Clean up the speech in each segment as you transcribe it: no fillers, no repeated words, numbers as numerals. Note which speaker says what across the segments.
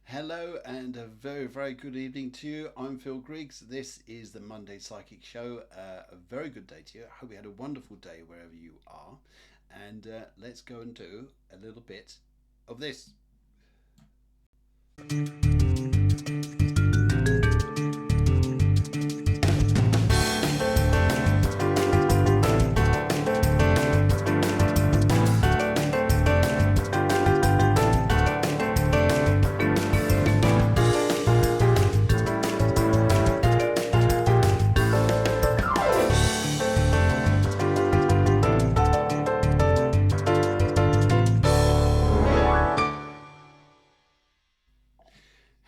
Speaker 1: Hello and a very, very good evening to you. I'm Phil Griggs. This is the Monday Psychic Show. A very good day to you. I hope you had a wonderful day wherever you are. And let's go and do a little bit of this.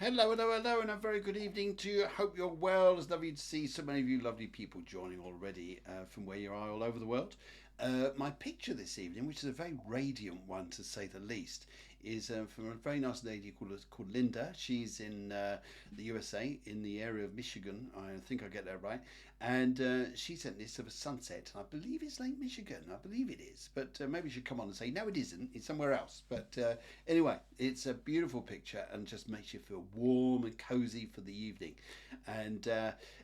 Speaker 1: Hello, hello, hello, and a very good evening to you. Hope you're well. It's lovely to see so many of you lovely people joining already from where you are all over the world. My picture this evening, which is a very radiant one to say the least, is from a very nice lady called Linda. She's in the USA, in the area of Michigan. I think I get that right. And she sent this of a sunset. I believe it's Lake Michigan. I believe it is. But maybe she'll come on and say, no, it isn't. It's somewhere else. But anyway, it's a beautiful picture and just makes you feel warm and cozy for the evening. And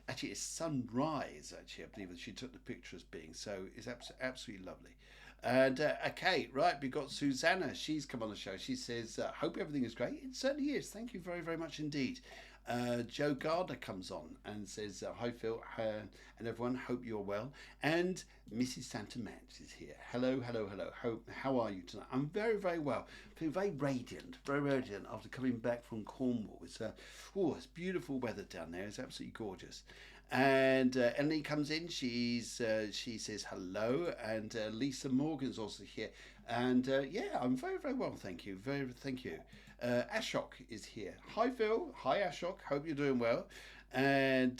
Speaker 1: actually, it's sunrise, actually, I believe that she took the picture as being. So it's absolutely lovely. And okay, right, we've got Susanna. She's come on the show. She says, hope everything is great. It certainly is. Thank you very, very much indeed. Joe Gardner comes on and says, hi Phil, and everyone, hope you're well. And Mrs. Santa Mance is here. Hello, hello, hello. How are you tonight? I'm very, very well. Feeling very radiant after coming back from Cornwall. It's beautiful weather down there. It's absolutely gorgeous. And Emily comes in. She says hello, and Lisa Morgan's also here. And yeah, I'm very, very well, thank you. Thank you. Ashok is here. Hi Phil. Hi Ashok. Hope you're doing well. And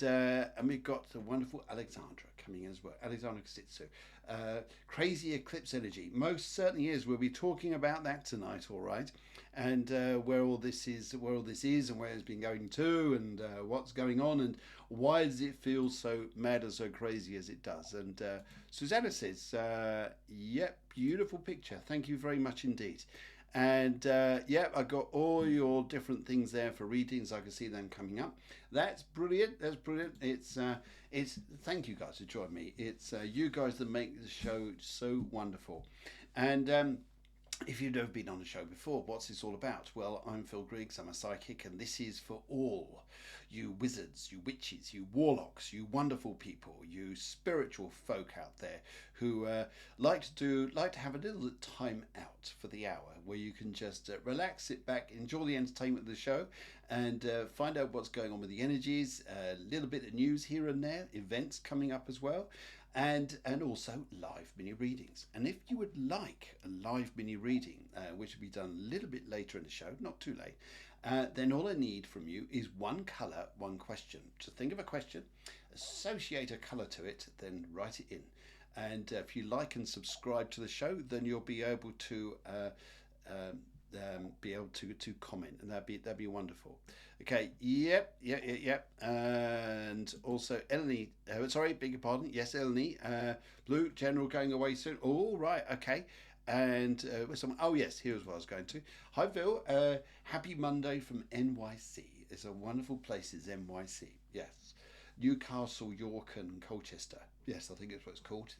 Speaker 1: we've got the wonderful Alexandra coming in as well. Alexandra Kostitsu. Crazy eclipse energy. Most certainly is. We'll be talking about that tonight. All right. And where all this is, and where it's been going to, and what's going on, and why does it feel so mad and so crazy as it does? And Susanna says, "Yep, beautiful picture. Thank you very much indeed." And yeah, I got all your different things there for readings. I can see them coming up. That's brilliant. That's brilliant. It's thank you guys for joining me. It's you guys that make the show so wonderful. And if you've never been on the show before, what's this all about? Well, I'm Phil Griggs, I'm a psychic, and this is for all you wizards, you witches, you warlocks, you wonderful people, you spiritual folk out there who like to have a little time out for the hour where you can just relax, sit back, enjoy the entertainment of the show, and find out what's going on with the energies, a little bit of news here and there, events coming up as well. And also live mini readings. And if you would like a live mini reading, which will be done a little bit later in the show, not too late, then all I need from you is one colour, one question. So think of a question, associate a colour to it, then write it in. And if you like and subscribe to the show, then you'll be able to comment, and that'd be wonderful. Okay, yep. And also Eleni, sorry, beg your pardon. Yes, Eleni, Blue General going away soon. Oh, right, okay. And oh yes, here's what I was going to. Hi Phil, happy Monday from NYC. It's a wonderful place, is NYC. Yes. Newcastle, York, and Colchester. Yes, I think it's what it's called.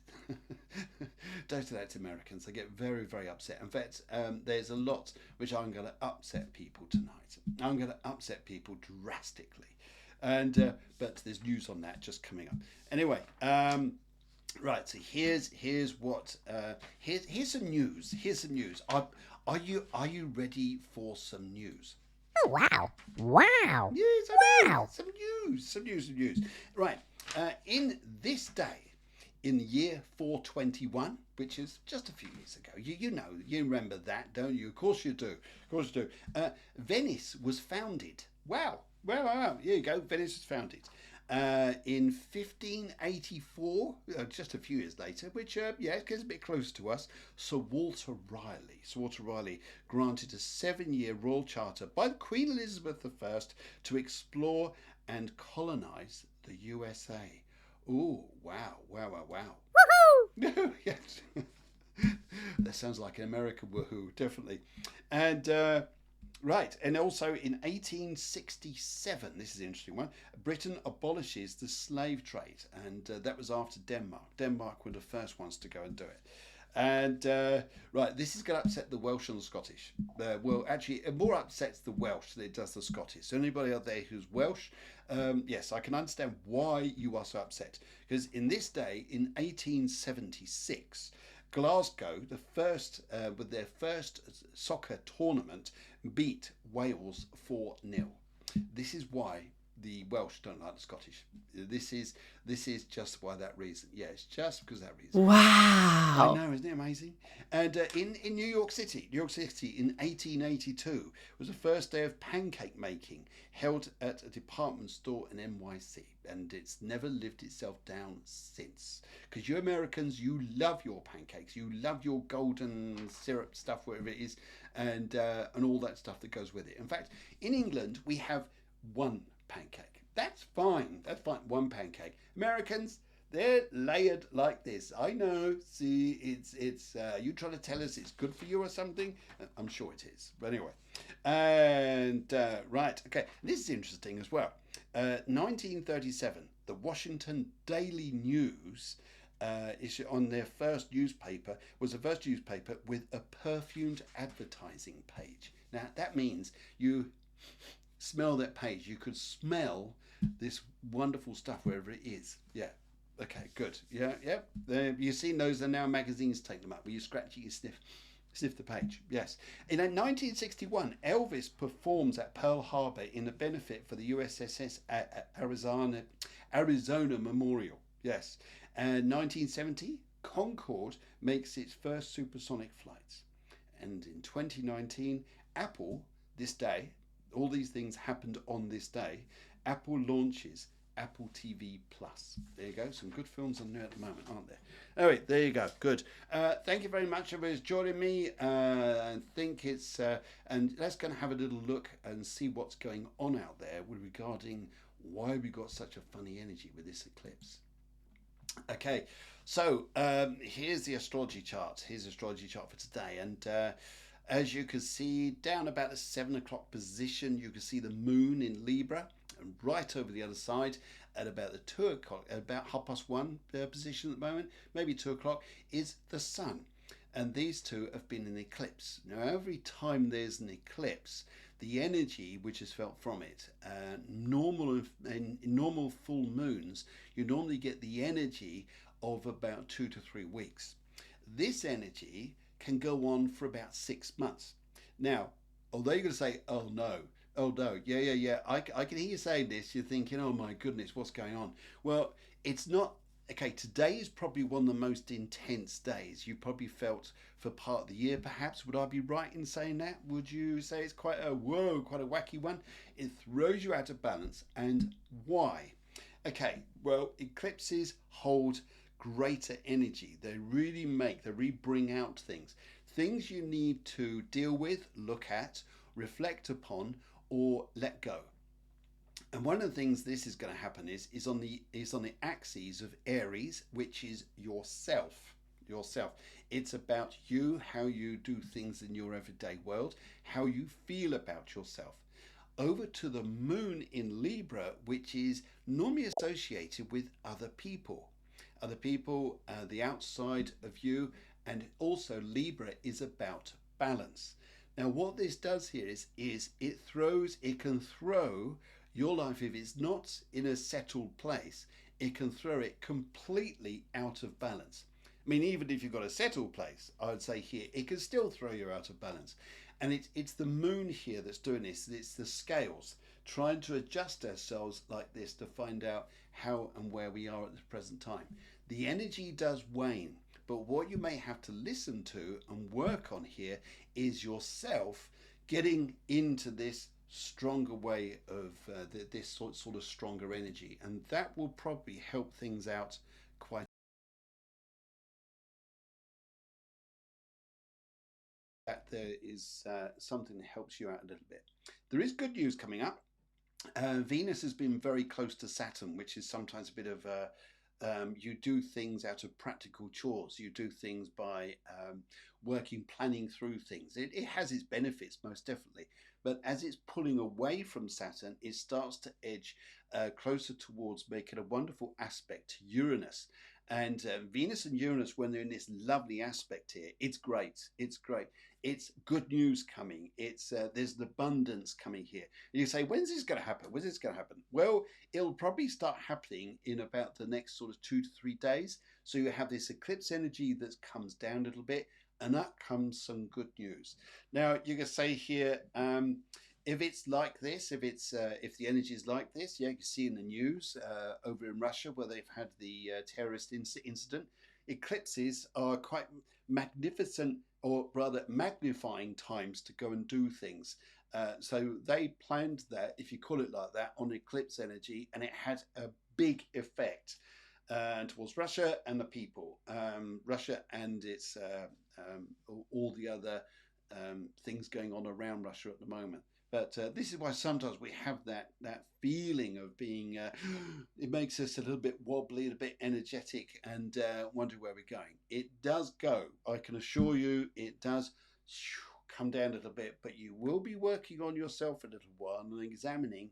Speaker 1: Don't do that to Americans. They get very, very upset. In fact, there's a lot which I'm going to upset people tonight. I'm going to upset people drastically. And but there's news on that just coming up. Anyway, right. So here's what here's some news. Here's some news. Are you ready for some news?
Speaker 2: Oh, wow. Wow.
Speaker 1: Yes, I know.
Speaker 2: Wow.
Speaker 1: Some news. Right. In this day, in the year 421, which is just a few years ago, you remember that, don't you? Of course you do. Venice was founded. Wow. Here you go. Venice was founded. In 1584, just a few years later, which it gets a bit close to us, Sir Walter Raleigh granted a 7-year royal charter by Queen Elizabeth I to explore and colonize the USA. Oh, wow.
Speaker 2: Woohoo!
Speaker 1: Yes. That sounds like an American woohoo, definitely. And Right, and also in 1867, this is an interesting one, Britain abolishes the slave trade, and that was after Denmark. Denmark were the first ones to go and do it. And right, this is going to upset the Welsh and the Scottish. Well, actually, it more upsets the Welsh than it does the Scottish. So anybody out there who's Welsh, yes, I can understand why you are so upset. Because in this day, in 1876, Glasgow, the first with their first soccer tournament, beat Wales 4-0. This is why the Welsh don't like the Scottish. This is just why that reason. Yeah, it's just because of that reason. I
Speaker 2: Wow.
Speaker 1: know, isn't it amazing? And in New York City in 1882 was the first day of pancake making held at a department store in NYC, and it's never lived itself down since. Because you Americans, you love your pancakes, you love your golden syrup stuff, whatever it is, and all that stuff that goes with it. In fact, in England we have one pancake. That's fine. That's fine. One pancake. Americans, they're layered like this. I know. See, it's you trying to tell us it's good for you or something? I'm sure it is. But anyway, and right, okay. This is interesting as well. 1937, the Washington Daily News. Issue on their first newspaper was the first newspaper with a perfumed advertising page. Now that means you smell that page. You could smell this wonderful stuff wherever it is. Yeah. Okay, good. Yeah, yep. You've seen those, and now magazines take them up where you scratch it, you sniff the page. Yes. In 1961, Elvis performs at Pearl Harbor in a benefit for the USS Arizona Memorial. Yes. And 1970, Concorde makes its first supersonic flights. And in 2019, Apple, this day, all these things happened on this day, Apple launches Apple TV Plus. There you go. Some good films on there at the moment, aren't there? Anyway, there you go. Good. Thank you very much for joining me. I think it's and let's go and have a little look and see what's going on out there regarding why we got such a funny energy with this eclipse. Okay, so here's the astrology chart. Here's the astrology chart for today, and as you can see, down about the 7 o'clock position, you can see the moon in Libra, and right over the other side, at about the 2 o'clock, at about 1:30 position at the moment, maybe 2 o'clock, is the sun. And these two have been in eclipse. Now, every time there's an eclipse, the energy which is felt from it, in normal full moons, you normally get the energy of about 2 to 3 weeks. This energy can go on for about 6 months. Now, although you're going to say, oh no, yeah, I can hear you saying this. You're thinking, oh my goodness, what's going on? Well, it's not. Okay, today is probably one of the most intense days you probably felt for part of the year, perhaps. Would I be right in saying that? Would you say it's quite a wacky one? It throws you out of balance. And why? Okay, well, eclipses hold greater energy. They really bring out things you need to deal with, look at, reflect upon, or let go. And one of the things this is going to happen is on the axes of Aries, which is yourself. It's about you, how you do things in your everyday world, how you feel about yourself. Over to the moon in Libra, which is normally associated with other people, the outside of you, and also Libra is about balance. Now, what this does here is it can throw your life, if it's not in a settled place, it can throw it completely out of balance. I mean, even if you've got a settled place, I would say here, it can still throw you out of balance. And it's the moon here that's doing this. It's the scales trying to adjust ourselves like this to find out how and where we are at the present time. The energy does wane, but what you may have to listen to and work on here is yourself getting into this stronger way of this sort of stronger energy, and that will probably help things out quite. That there is something that helps you out a little bit. There is good news coming up. Venus has been very close to Saturn, which is sometimes a bit of you do things out of practical chores. You do things by planning through things. It has its benefits, most definitely. but as it's pulling away from Saturn, it starts to edge closer towards making a wonderful aspect to Uranus. And Venus and Uranus, when they're in this lovely aspect here, it's great. It's great. It's good news coming. It's there's an abundance coming here. And you say, when's this going to happen? When's this going to happen? Well, it'll probably start happening in about the next sort of 2 to 3 days. So you have this eclipse energy that comes down a little bit, and up comes some good news. Now you can say here, if it's like this, if the energy is like this, yeah, you can see in the news over in Russia where they've had the terrorist incident. Eclipses are quite magnificent, or rather magnifying times to go and do things. So they planned that, if you call it like that, on eclipse energy, and it had a big effect towards Russia and the people. Russia and its all the other things going on around Russia at the moment. But this is why sometimes we have that feeling of being, it makes us a little bit wobbly, a bit energetic, and wonder where we're going. It does go, I can assure you, it does come down a little bit, but you will be working on yourself a little while and examining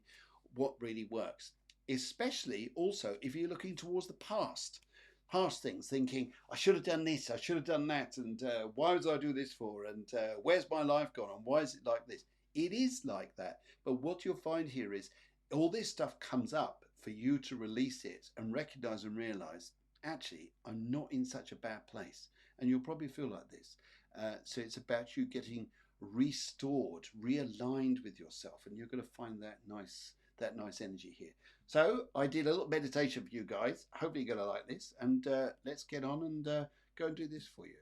Speaker 1: what really works. Especially also if you're looking towards the past things, thinking, I should have done this, I should have done that, and why was I do this for, and where's my life gone, and why is it like this? It is like that, but what you'll find here is all this stuff comes up for you to release it and recognize and realize, actually, I'm not in such a bad place, and you'll probably feel like this. So it's about you getting restored, realigned with yourself, and you're going to find that nice energy here. So I did a little meditation for you guys. Hopefully you're going to like this, and let's get on and go and do this for you.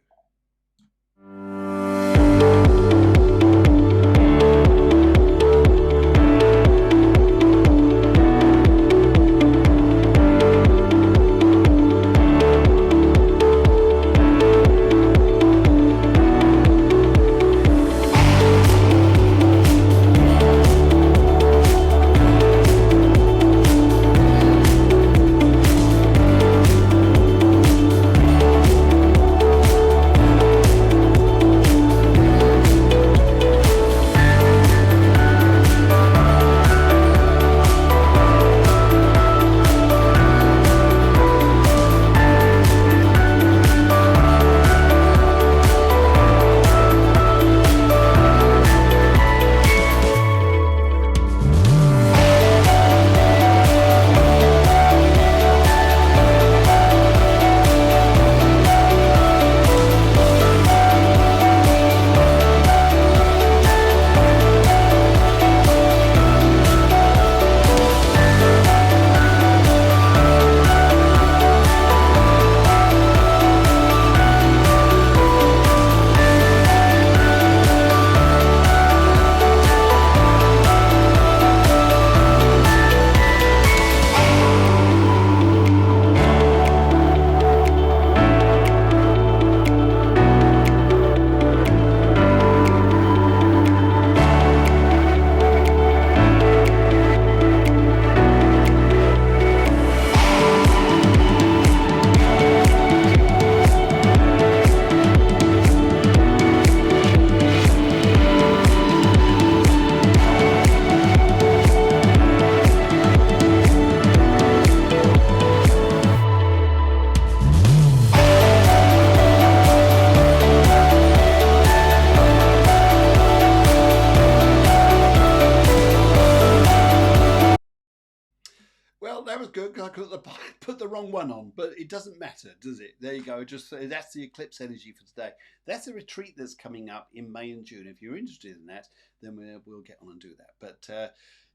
Speaker 1: Well, that was good because I put the wrong one on, but it doesn't matter, does it? There you go. Just that's the eclipse energy for today. That's a retreat that's coming up in May and June. If you're interested in that, then we'll get on and do that. But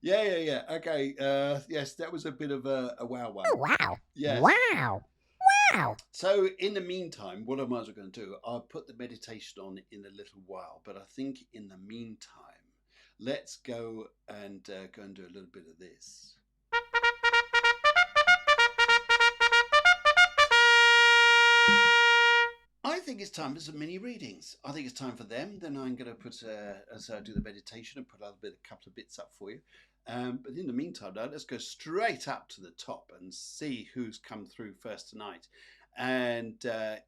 Speaker 1: yeah. Okay. Yes, that was a bit of a wow.
Speaker 2: Oh, wow.
Speaker 1: Yes.
Speaker 2: Wow. Wow.
Speaker 1: So in the meantime, what I might as well going to do, I'll put the meditation on in a little while. But I think in the meantime, let's go and do a little bit of this. I think it's time for some mini readings. I think it's time for them. Then I'm going to put, as I do the meditation, and put a couple of bits up for you. But in the meantime, now, let's go straight up to the top and see who's come through first tonight. And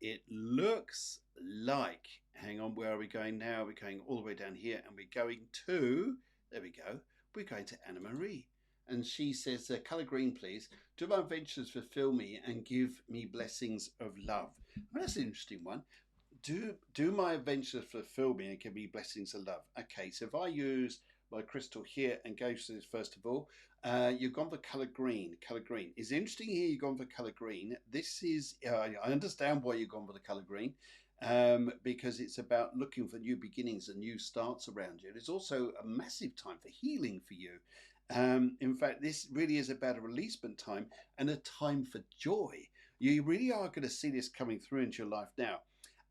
Speaker 1: it looks like, hang on, where are we going now? We're going all the way down here, and we're going to There we go. We're going to Anna Marie. And she says, colour green, please. Do my adventures fulfill me and give me blessings of love? Well, that's an interesting one. Do my adventures fulfill me and give me blessings of love? Okay, so if I use my crystal here and go to this first of all, you've gone for colour green. Colour green. It's interesting here you've gone for colour green. This is, I understand why you've gone for the colour green. Because it's about looking for new beginnings and new starts around you. It's also a massive time for healing for you. In fact, this really is about a releasement time and a time for joy. You really are going to see this coming through into your life now.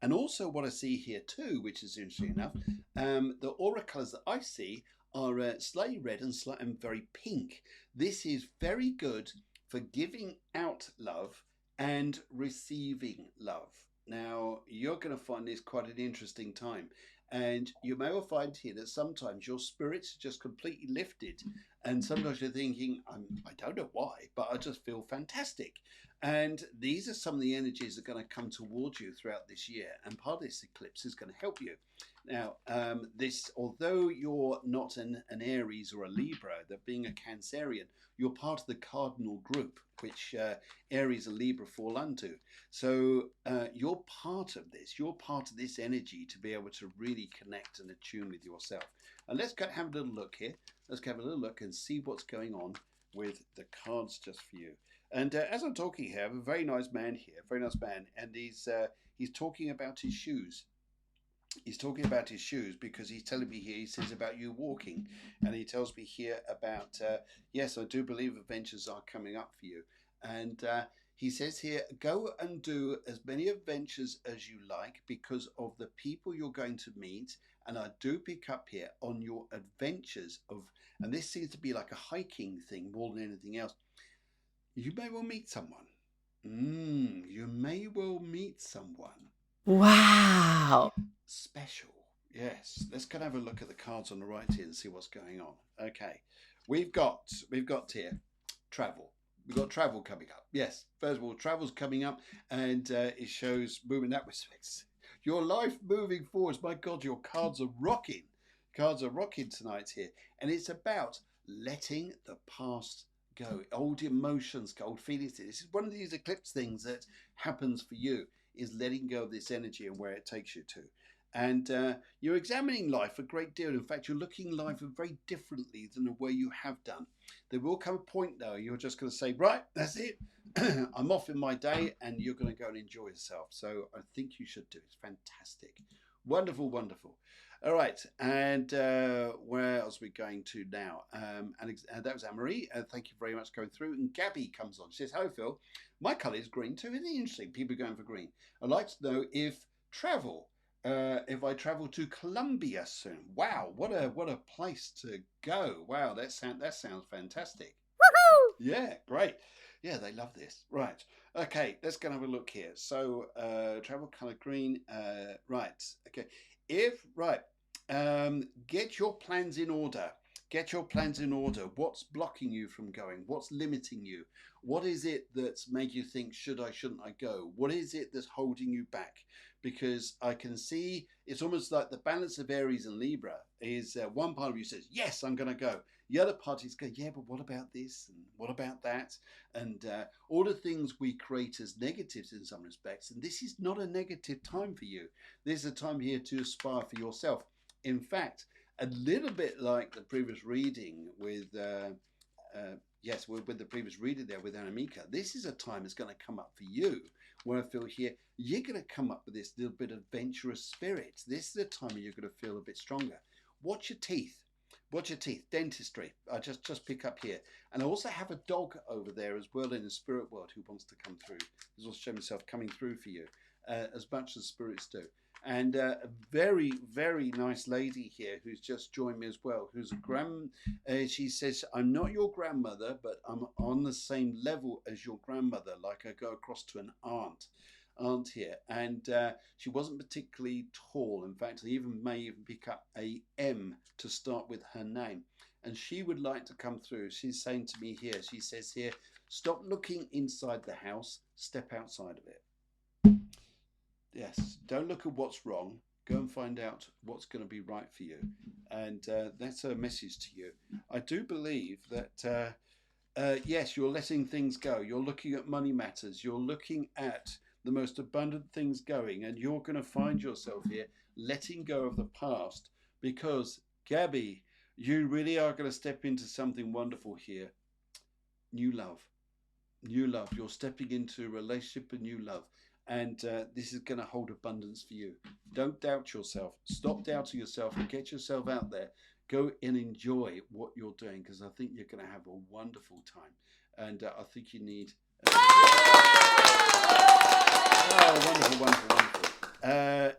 Speaker 1: And also what I see here too, which is interesting enough, the aura colours that I see are slightly red and very pink. This is very good for giving out love and receiving love. Now, you're going to find this quite an interesting time. And you may well find here that sometimes your spirit's just completely lifted. And sometimes you're thinking, I don't know why, but I just feel fantastic. And these are some of the energies that are going to come towards you throughout this year. And part of this eclipse is going to help you. Now, although you're not an Aries or a Libra, that being a Cancerian, you're part of the cardinal group, which Aries and Libra fall unto. So you're part of this. You're part of this energy to be able to really connect and attune with yourself. And let's go have a little look here. Let's have a little look and see what's going on with the cards just for you. And as I'm talking here, I have a very nice man here, very nice man, and he's talking about his shoes. He's talking about his shoes because he's telling me here, he says about you walking, and he tells me here about, yes, I do believe adventures are coming up for you. And he says here, go and do as many adventures as you like because of the people you're going to meet. And I do pick up here on your adventures of, and this seems to be like a hiking thing more than anything else. You may well meet someone. You may well meet someone.
Speaker 2: Wow.
Speaker 1: Special. Yes. Let's go and have a look at the cards on the right here and see what's going on. Okay. We've got here travel. We've got travel coming up. Yes. First of all, travel's coming up and it shows moving that respects. Your life moving forwards. My God, your cards are rocking. Cards are rocking tonight here. And it's about letting the past go. Old emotions, old feelings. This is one of these eclipse things that happens for you, is letting go of this energy and where it takes you to. And you're examining life a great deal. In fact, you're looking life very differently than the way you have done. There will come a point, though, you're just going to say, right, that's it. I'm off in my day, and you're going to go and enjoy yourself. So I think you should do it. It's fantastic. Wonderful, wonderful. All right, and where else are we going to now? And that was Anne-Marie. Thank you very much for going through. And Gabby comes on. She says, hello, Phil. My colour is green too. Isn't it interesting? People are going for green. I'd like to know if I travel to Colombia soon. Wow, what a place to go. Wow, that sounds fantastic.
Speaker 2: Woohoo!
Speaker 1: Yeah, great. Yeah, they love this. Right. Okay, let's go and have a look here. So, travel colour green. Right. Okay. Get your plans in order. Get your plans in order. What's blocking you from going? What's limiting you? What is it that's made you think, shouldn't I go? What is it that's holding you back? Because I can see it's almost like the balance of Aries and Libra is one part of you says, yes, I'm going to go. The other parties go, yeah, but what about this? And what about that? And all the things we create as negatives in some respects. And this is not a negative time for you. This is a time here to aspire for yourself. In fact, a little bit like the previous reading with the previous reading there with Anamika, this is a time that's going to come up for you where I feel here you're going to come up with this little bit of adventurous spirit. This is a time where you're going to feel a bit stronger. Watch your teeth. Watch your teeth. Dentistry. I just pick up here. And I also have a dog over there as well in the spirit world who wants to come through. There's also show myself coming through for you as much as spirits do. And a very, very nice lady here who's just joined me as well, who's she says, I'm not your grandmother, but I'm on the same level as your grandmother, like I go across to an aunt here. And she wasn't particularly tall. In fact, I may even pick up a M to start with her name. And she would like to come through. She's saying to me here, she says here, stop looking inside the house, step outside of it. Yes, don't look at what's wrong. Go and find out what's going to be right for you. And that's a message to you. I do believe that, yes, you're letting things go. You're looking at money matters. You're looking at the most abundant things going. And you're going to find yourself here letting go of the past because, Gabby, you really are going to step into something wonderful here. New love. New love. You're stepping into a relationship of new love. And this is going to hold abundance for you. Don't doubt yourself. Stop doubting yourself and get yourself out there. Go and enjoy what you're doing because I think you're going to have a wonderful time. And I think you need. Oh, wonderful, wonderful, wonderful.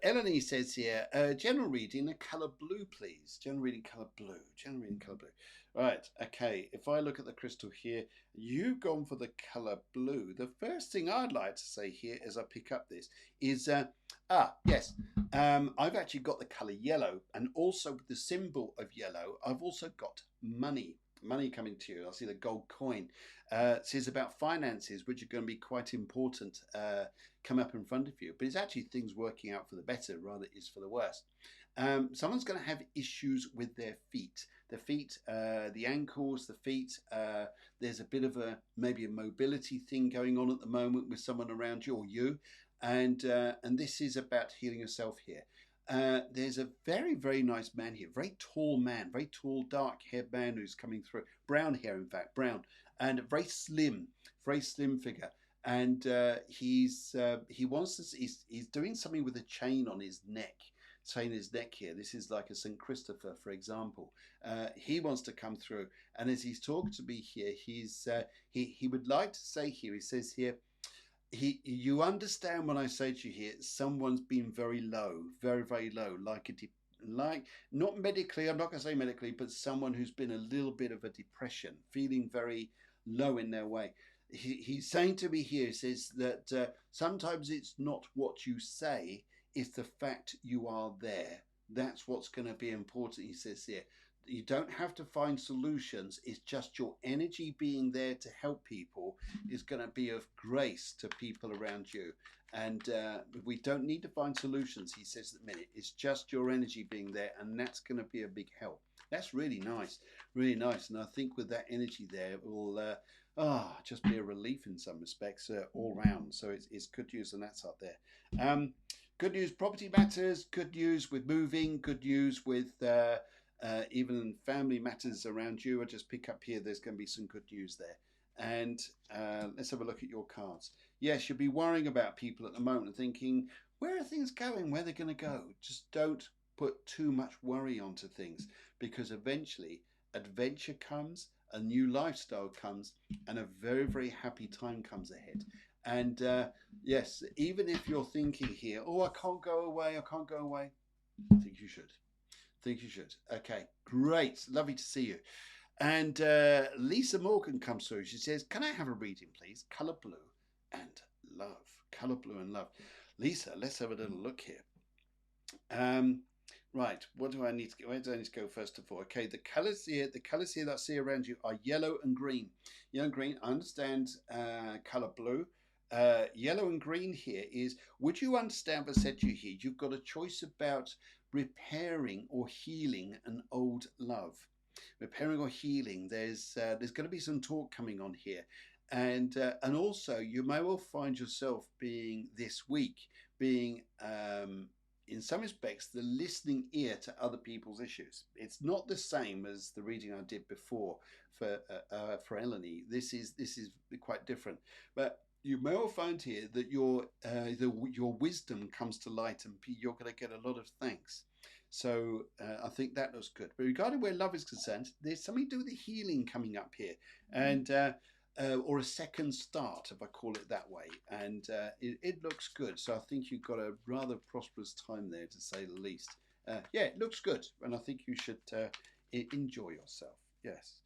Speaker 1: Eleni says here, general reading, a colour blue, please. General reading, colour blue. General reading, colour blue. Right, okay. If I look at the crystal here, you've gone for the colour blue. The first thing I'd like to say here as I pick up this is, yes, I've actually got the colour yellow, and also with the symbol of yellow, I've also got money. Money coming to you. I see the gold coin. It says about finances, which are going to be quite important, come up in front of you. But it's actually things working out for the better rather than is for the worse. Someone's going to have issues with their feet. The feet, the ankles, the feet. There's a bit of maybe a mobility thing going on at the moment with someone around you or you. And this is about healing yourself here. There's a very, very nice man here, very tall man, very tall, dark-haired man who's coming through, brown hair, in fact, brown, and very slim figure. And he wants to, he's doing something with a chain on his neck. Here. This is like a St. Christopher, for example. He wants to come through, and as he's talking to me here, he would like to say here. He says here, you understand when I say to you here, someone's been very low, very, very low, like not medically, I'm not going to say medically, but someone who's been a little bit of a depression, feeling very low in their way. He's saying to me here, he says that sometimes it's not what you say, it's the fact you are there. That's what's going to be important, he says here. You don't have to find solutions. It's just your energy being there to help people is going to be of grace to people around you. And we don't need to find solutions, he says at the minute. It's just your energy being there, and that's going to be a big help. That's really nice, really nice. And I think with that energy there, it will just be a relief in some respects all round. So it's good news, and that's up there. Good news, property matters. Good news with moving. Good news with even family matters around you. I just pick up here, there's going to be some good news there. And let's have a look at your cards. Yes, you'll be worrying about people at the moment, thinking, where are things going? Where they're going to go? Just don't put too much worry onto things, because eventually adventure comes, a new lifestyle comes, and a very, very happy time comes ahead. And yes, even if you're thinking here, oh, I can't go away, I think you should. Okay, great. Lovely to see you. And Lisa Morgan comes through. She says, can I have a reading, please? Colour blue and love. Colour blue and love. Lisa, let's have a little look here. Right, what do I need to go? Where do I need to go first of all? Okay, the colours here that I see around you are yellow and green. Yellow and green, I understand colour blue. Yellow and green here is, would you understand what I said to you here? You've got a choice about repairing or healing an old love. Repairing or healing, there's going to be some talk coming on here. And also you may well find yourself being this week, being in some respects the listening ear to other people's issues. It's not the same as the reading I did before for Eleni. This is quite different. But you may well find here that your wisdom comes to light, and you're going to get a lot of thanks. So I think that looks good. But regarding where love is concerned, there's something to do with the healing coming up here, and or a second start, if I call it that way. And it looks good. So I think you've got a rather prosperous time there, to say the least. Yeah, it looks good, and I think you should enjoy yourself. Yes.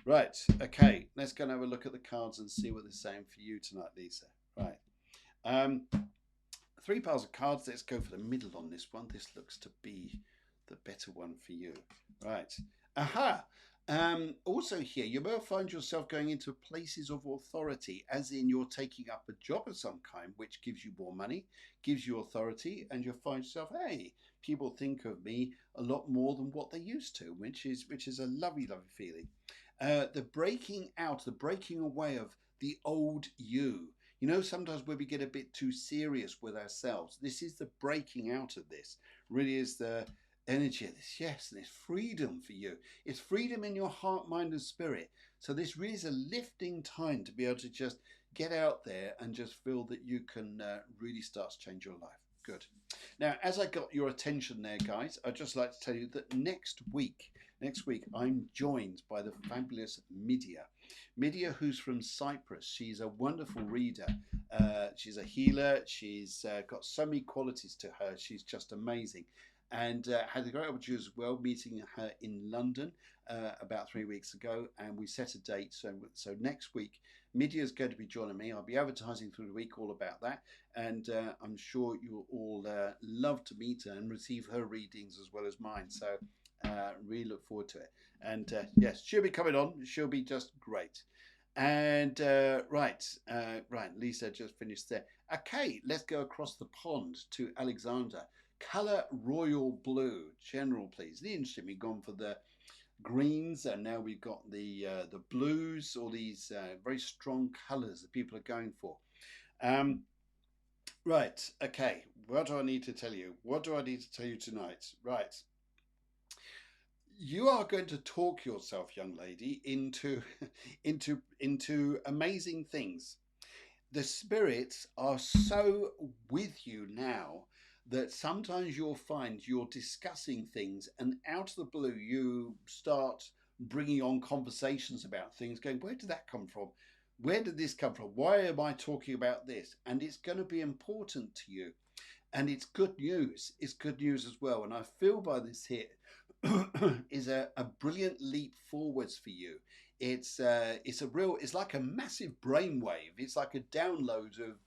Speaker 1: Right, okay, let's go and have a look at the cards and see what they're saying for you tonight, Lisa. Right. 3 piles of cards. Let's go for the middle on this one. This looks to be the better one for you. Right. Aha! Also here, you may find yourself going into places of authority, as in you're taking up a job of some kind, which gives you more money, gives you authority, and you'll find yourself, hey, people think of me a lot more than what they used to, which is a lovely, lovely feeling. The breaking out, the breaking away of the old you. You know, sometimes when we get a bit too serious with ourselves, this is the breaking out of this. Really is the energy of this. Yes, and it's freedom for you. It's freedom in your heart, mind, and spirit. So this really is a lifting time to be able to just get out there and just feel that you can really start to change your life. Good. Now, as I got your attention there, guys, I'd just like to tell you that next week, I'm joined by the fabulous Midia. Midia, who's from Cyprus. She's a wonderful reader. She's a healer. She's got so many qualities to her. She's just amazing. And had a great opportunity as well meeting her in London about 3 weeks ago, and we set a date. So next week, Midia is going to be joining me. I'll be advertising through the week all about that, and I'm sure you'll all love to meet her and receive her readings as well as mine. So really look forward to it. And yes, she'll be coming on. She'll be just great. And right, Lisa just finished there. Okay, let's go across the pond to Alexander. Colour royal blue, general, please. The interesting, we've gone for the greens, and now we've got the blues, all these very strong colours that people are going for. Right, okay. What do I need to tell you? What do I need to tell you tonight? Right. You are going to talk yourself, young lady, into into amazing things. The spirits are so with you now that sometimes you'll find you're discussing things, and out of the blue you start bringing on conversations about things, going, where did that come from? Where did this come from? Why am I talking about this? And it's going to be important to you, and it's good news. It's good news as well. And I feel by this here is a brilliant leap forwards for you. It's like a massive brainwave. It's like a download of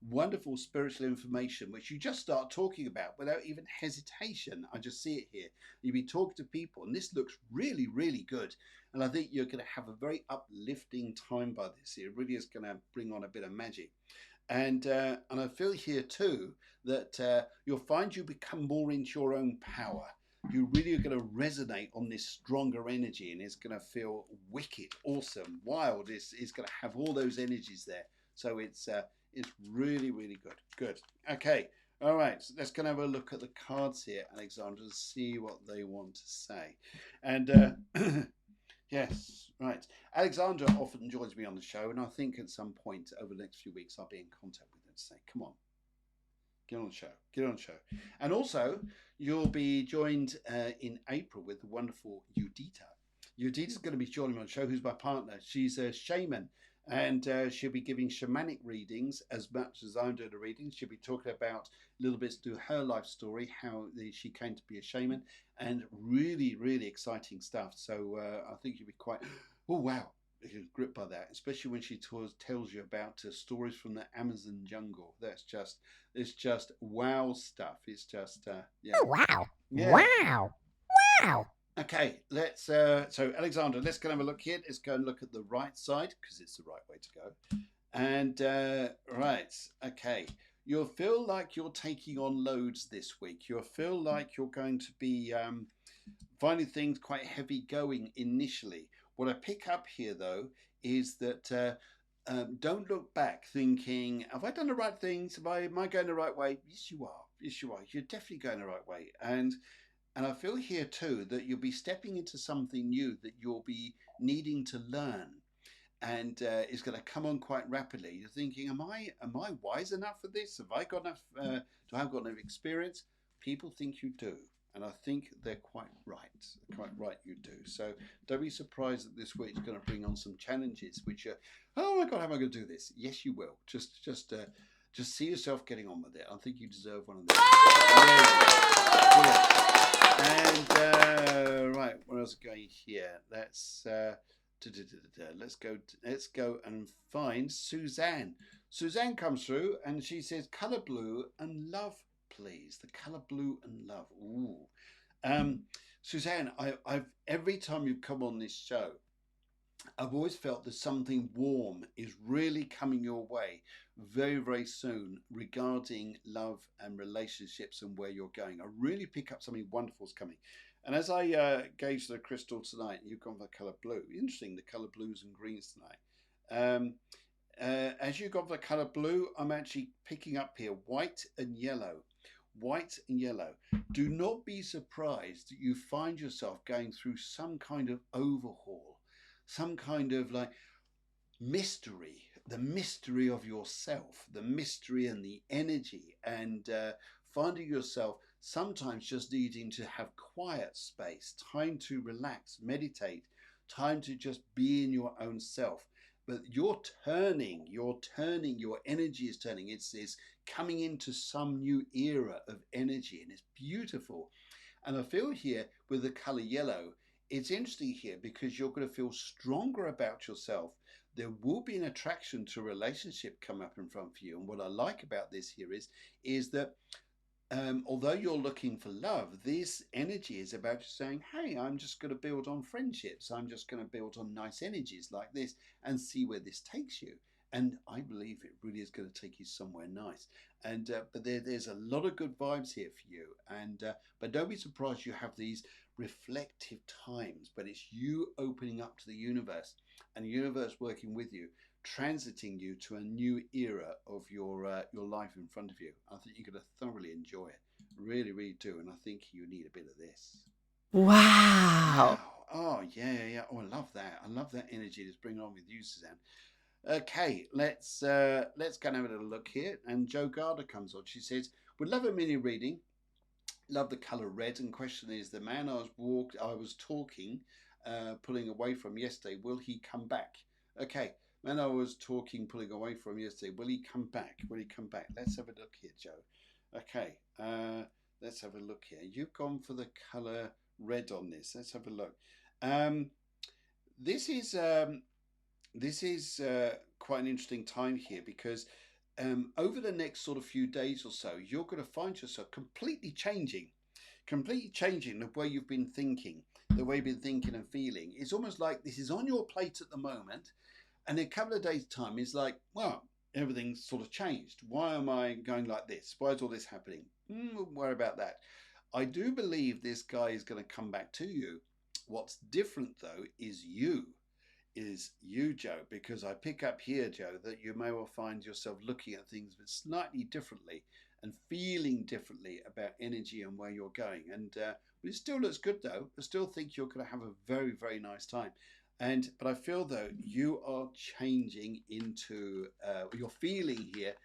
Speaker 1: wonderful spiritual information, which you just start talking about without even hesitation. I just see it here. You'll be talking to people, and this looks really, really good. And I think you're going to have a very uplifting time by this. It really is going to bring on a bit of magic. And I feel here too that you'll find you become more into your own power. You really are going to resonate on this stronger energy, and it's going to feel wicked, awesome, wild. It's going to have all those energies there. So it's really, really good. Good. Okay. All right. So let's go and have a look at the cards here, Alexandra, and see what they want to say. And yes, right. Alexandra often joins me on the show, and I think at some point over the next few weeks I'll be in contact with her to say, come on, get on the show, get on the show. And also, you'll be joined in April with the wonderful Judita. Judita's going to be joining me on the show, who's my partner. She's a shaman, and she'll be giving shamanic readings as much as I'm doing the readings. She'll be talking about little bits to her life story, how she came to be a shaman, and really, really exciting stuff. So I think you'll be quite, oh, wow, you're gripped by that, especially when she tells you about stories from the Amazon jungle. It's just wow stuff. It's just yeah.
Speaker 2: Oh, wow.
Speaker 1: Yeah.
Speaker 2: Wow. Wow.
Speaker 1: Okay, let's so Alexander, let's go and have a look here. Let's go and look at the right side because it's the right way to go. And right, okay. You'll feel like you're taking on loads this week. You'll feel like you're going to be finding things quite heavy going initially. What I pick up here though is that don't look back thinking, have I done the right things? Am I going the right way? Yes, you are. Yes, you are. You're definitely going the right way. And I feel here too that you'll be stepping into something new that you'll be needing to learn, and it's going to come on quite rapidly. You're thinking, am I wise enough for this? Have I got enough? Do I have got enough experience? People think you do, and I think they're quite right. Quite right, you do. So don't be surprised that this week's going to bring on some challenges, which are, oh my God, how am I going to do this? Yes, you will. Just see yourself getting on with it. I think you deserve one of these. And right, what else is going here? Let's go and find Suzanne. Suzanne comes through and she says, "Color blue and love, please." The color blue and love. Ooh. Suzanne, I've every time you've come on this show, I've always felt that something warm is really coming your way very, very soon regarding love and relationships and where you're going. I really pick up something wonderful's coming. And as I gauge the crystal tonight, you've gone for the colour blue. Interesting, the colour blues and greens tonight. As you got the colour blue, I'm actually picking up here white and yellow. White and yellow. Do not be surprised that you find yourself going through some kind of overhaul, some kind of like mystery, the mystery of yourself, the mystery and the energy, and finding yourself sometimes just needing to have quiet space, time to relax, meditate, time to just be in your own self. But you're turning, your energy is turning. It's coming into some new era of energy, and it's beautiful. And I feel here with the color yellow, it's interesting here because you're going to feel stronger about yourself. There will be an attraction to a relationship come up in front of you. And what I like about this here is that although you're looking for love, this energy is about saying, hey, I'm just going to build on friendships. I'm just going to build on nice energies like this and see where this takes you. And I believe it really is going to take you somewhere nice. And but there's a lot of good vibes here for you. And but don't be surprised you have these reflective times. But it's you opening up to the universe and the universe working with you, transiting you to a new era of your life in front of you. I think you're going to thoroughly enjoy it. Really, really do. And I think you need a bit of this.
Speaker 2: Wow.
Speaker 1: Wow. Oh, yeah. Oh, I love that. I love that energy that's bringing on with you, Suzanne. Okay, let's go and have a little look here. And Jo Garda comes on. She says, "Would love a mini reading. Love the colour red. And question is, the man I was talking, pulling away from yesterday. Will he come back? Okay, man I was talking, pulling away from yesterday. Will he come back? Will he come back? Let's have a look here, Jo. Okay, let's have a look here. You've gone for the colour red on this. Let's have a look. This is quite an interesting time here because over the next sort of few days or so, you're going to find yourself completely changing the way you've been thinking, the way you've been thinking and feeling. It's almost like this is on your plate at the moment, and in a couple of days' time, it's like, well, everything's sort of changed. Why am I going like this? Why is all this happening? Don't worry about that. I do believe this guy is going to come back to you. What's different, though, is you, Jo, because I pick up here, Jo, that you may well find yourself looking at things but slightly differently and feeling differently about energy and where you're going. And but it still looks good, though. I still think you're going to have a very, very nice time. But I feel though you are changing into you're feeling here.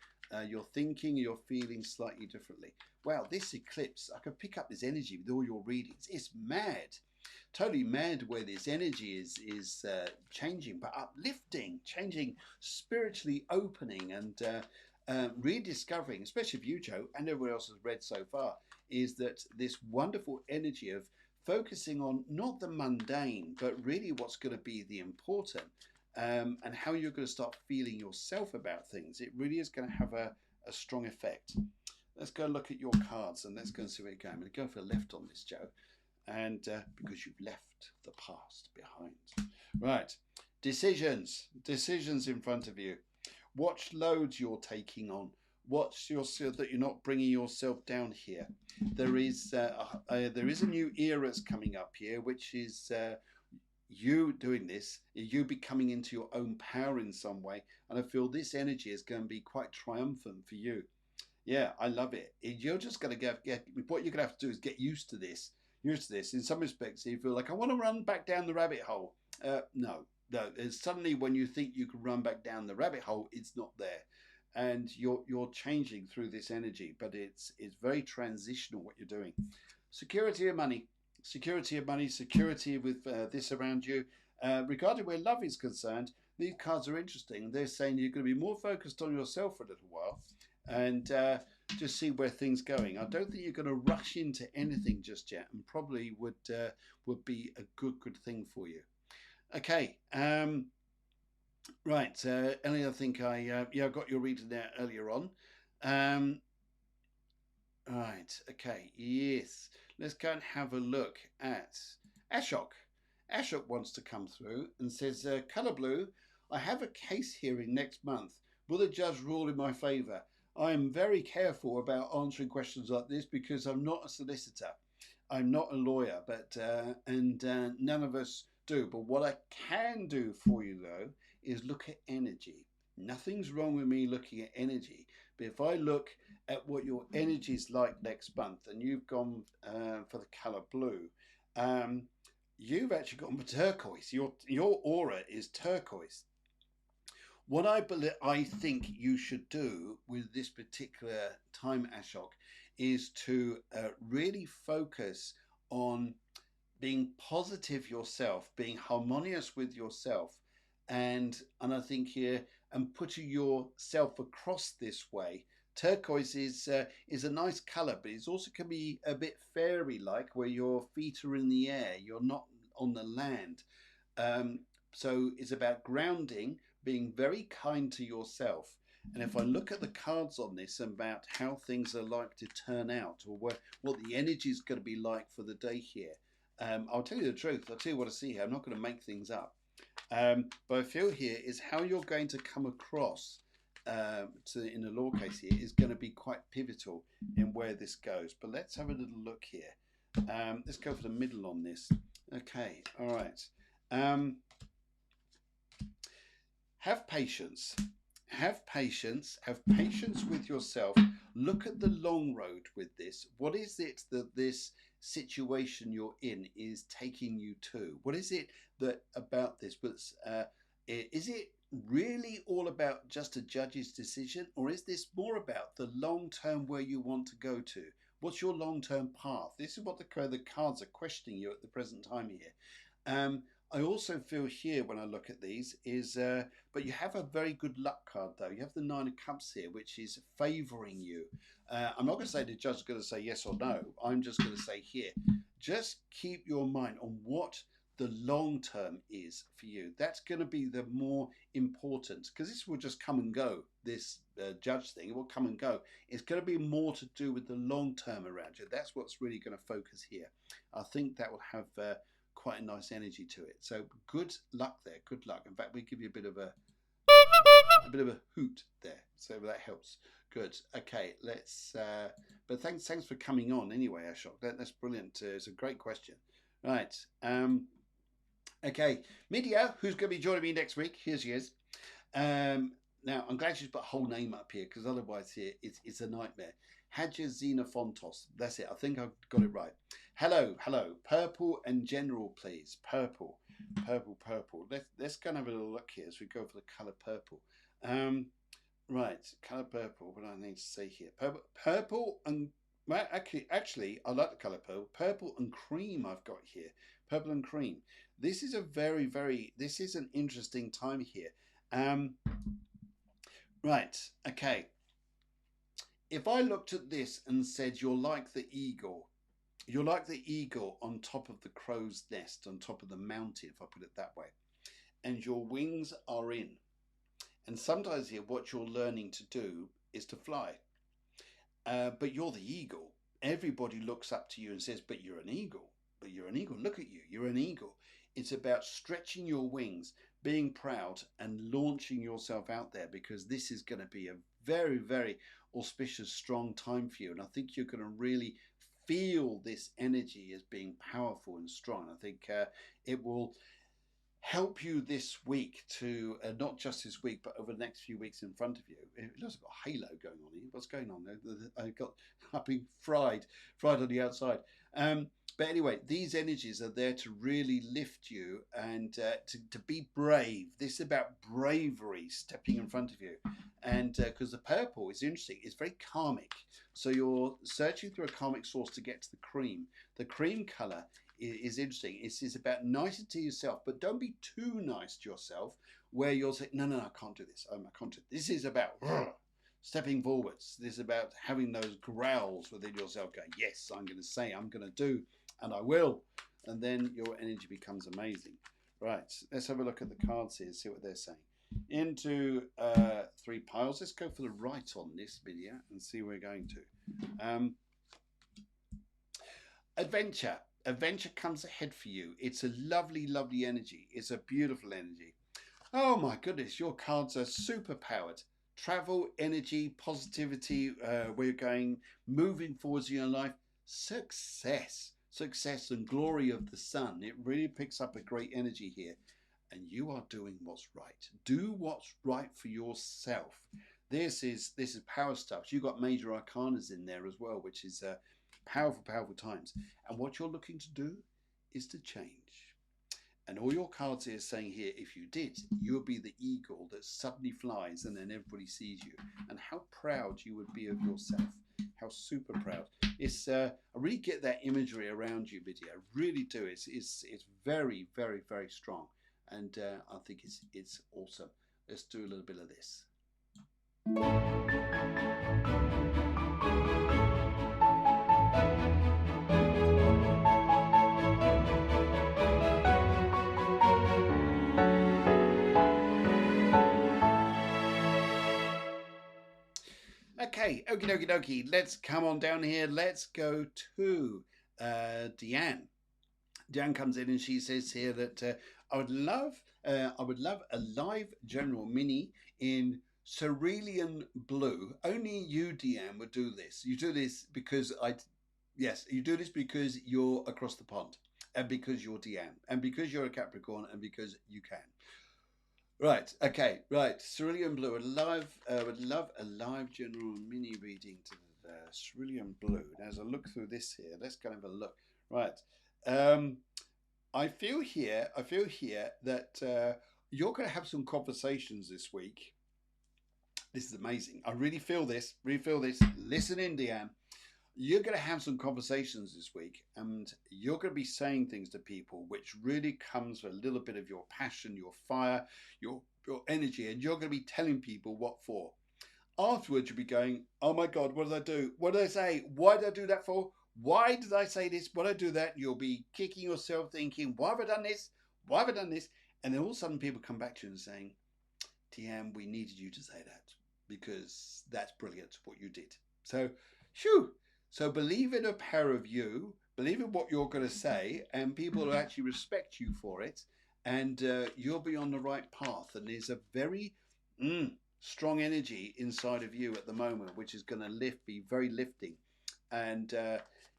Speaker 1: You're thinking, you're feeling slightly differently. Wow, this eclipse, I can pick up this energy with all your readings. It's mad, totally mad where this energy is changing, but uplifting, changing, spiritually opening, and rediscovering, especially for you, Jo, and everyone else has read so far, is that this wonderful energy of focusing on not the mundane, but really what's going to be the important, and how you're going to start feeling yourself about things. It really is going to have a strong effect. Let's go look at your cards and let's go and see where you're going. I'm going to go for a left on this, Jo, and because you've left the past behind. Right, decisions in front of you. Watch loads you're taking on. Watch yourself that you're not bringing yourself down here. There is a new era that's coming up here, which is you doing this, you becoming into your own power in some way. And I feel this energy is going to be quite triumphant for you. Yeah, I love it. You're just going to get what you're going to have to do is get used to this. In some respects, you feel like I want to run back down the rabbit hole. No. It's suddenly when you think you can run back down the rabbit hole, it's not there. And you're changing through this energy, but it's very transitional what you're doing. Security of money, security with this around you. Regarding where love is concerned, these cards are interesting. They're saying you're going to be more focused on yourself for a little while, and just see where things going. I don't think you're going to rush into anything just yet, and probably would be a good thing for you. Okay. Right, Ellie, I think I got your reading there earlier on. Right, okay, yes. let's go and have a look at Ashok. Ashok wants to come through and says, Colour Blue, I have a case hearing next month. Will the judge rule in my favour? I am very careful about answering questions like this because I'm not a solicitor. I'm not a lawyer, but none of us do. But what I can do for you, though, is look at energy. Nothing's wrong with me looking at energy. But if I look at what your energy is like next month, and you've gone for the colour blue, you've actually gone for turquoise. Your aura is turquoise. What I think you should do with this particular time, Ashok, is to really focus on being positive yourself, being harmonious with yourself, and I think here, and putting yourself across this way. Turquoise is a nice color, but it also can be a bit fairy-like, where your feet are in the air, you're not on the land. So it's about grounding, being very kind to yourself. And if I look at the cards on this about how things are like to turn out, or what the energy is going to be like for the day here, I'll tell you the truth. I'll tell you what I see here. I'm not going to make things up. But I feel here is how you're going to come across in the law case here is going to be quite pivotal in where this goes. But let's have a little look here. Let's go for the middle on this. Okay, all right. Have patience. Have patience. Have patience with yourself. Look at the long road with this. What is it that this situation you're in is taking you to? What is it that about this? Is it really all about just a judge's decision, or is this more about the long term where you want to go to? What's your long term path? This is what the cards are questioning you at the present time here. I also feel here when I look at these is, but you have a very good luck card though. You have the Nine of Cups here, which is favouring you. I'm not going to say the judge is going to say yes or no. I'm just going to say here, just keep your mind on what the long term is for you. That's going to be the more important, because this will just come and go. This judge thing, it will come and go. It's going to be more to do with the long term around you. That's what's really going to focus here. I think that will have quite a nice energy to it. So good luck there. Good luck. In fact, we give you a bit of a hoot there, so that helps. Good. Okay, let's. But thanks for coming on anyway, Ashok. That's brilliant. It's a great question. Right. Okay, Midia, who's going to be joining me next week? Here she is. Now, I'm glad she's put a whole name up here, because otherwise here it's a nightmare. Hadja Xenophontos. That's it. I think I've got it right. Hello. Purple and general, please. Purple. Let's go and have a little look here as we go for the colour purple. Right, colour purple. What do I need to say here? Purple and... Well, actually, I like the colour purple. Purple and cream I've got here. Purple and cream. This is a this is an interesting time here. Right, okay. If I looked at this and said you're like the eagle on top of the crow's nest, on top of the mountain, if I put it that way, and your wings are in. And sometimes here what you're learning to do is to fly. But you're the eagle. Everybody looks up to you and says, but you're an eagle. But you're an eagle. Look at you. You're an eagle. It's about stretching your wings, being proud, and launching yourself out there, because this is going to be a very, very auspicious, strong time for you. And I think you're going to really feel this energy as being powerful and strong. I think it will help you this week to, not just this week, but over the next few weeks in front of you. It looks like a halo going on here. What's going on there? I've been fried on the outside. But anyway, these energies are there to really lift you and to be brave. This is about bravery, stepping in front of you. And because the purple is interesting, it's very karmic. So you're searching through a karmic source to get to the cream. The cream colour is interesting. It's about nicety to yourself, but don't be too nice to yourself where you'll say, no, I can't do this. I can't do this. This is about stepping forwards. This is about having those growls within yourself going, yes, I'm going to say, I'm going to do, and I will. And then your energy becomes amazing. Right, let's have a look at the cards here, see what they're saying. Into 3 piles. Let's go for the right on this video and see where we're going to. Adventure. Adventure comes ahead for you. It's a lovely, lovely energy. It's a beautiful energy. Oh my goodness, your cards are super powered. Travel, energy, positivity, where you're going, moving forwards in your life. Success. Success and glory of the sun. It really picks up a great energy here. And you are doing what's right. Do what's right for yourself. This is power stuff. You've got major arcanas in there as well, which is powerful, powerful times. And what you're looking to do is to change. And all your cards here saying here, if you did, you'll be the eagle that suddenly flies and then everybody sees you. And how proud you would be of yourself. How super proud. It's I really get that imagery around you, Lydia. I really do. It's very, very, very strong. And I think it's awesome. Let's do a little bit of this. Okay, okie dokie dokie. Let's come on down here. Let's go to Deanne. Deanne comes in and she says here that I would love a live general mini in cerulean blue. Only you, Deanne, would do this. You do this because you do this because you're across the pond, and because you're Deanne, and because you're a Capricorn, and because you can. Right. Okay. Right. Cerulean blue. Would love a live general mini reading to the cerulean blue. Now, as I look through this here, let's go and have a look. Right. I feel here that you're going to have some conversations this week. This is amazing. I really feel this. Really feel this. Listen in, Deanne. You're going to have some conversations this week, and you're going to be saying things to people which really comes with a little bit of your passion, your fire, your energy, and you're going to be telling people what for. Afterwards, you'll be going, oh my God, what did I do? What did I say? Why did I do that for? Why did I say this? Why did I do that? You'll be kicking yourself thinking, why have I done this? Why have I done this? And then all of a sudden people come back to you and saying, Tiam, we needed you to say that because that's brilliant what you did. So, shoo. So believe in a power of you, believe in what you're going to say, and people will actually respect you for it, and you'll be on the right path. And there's a very strong energy inside of you at the moment, which is going to be very lifting. And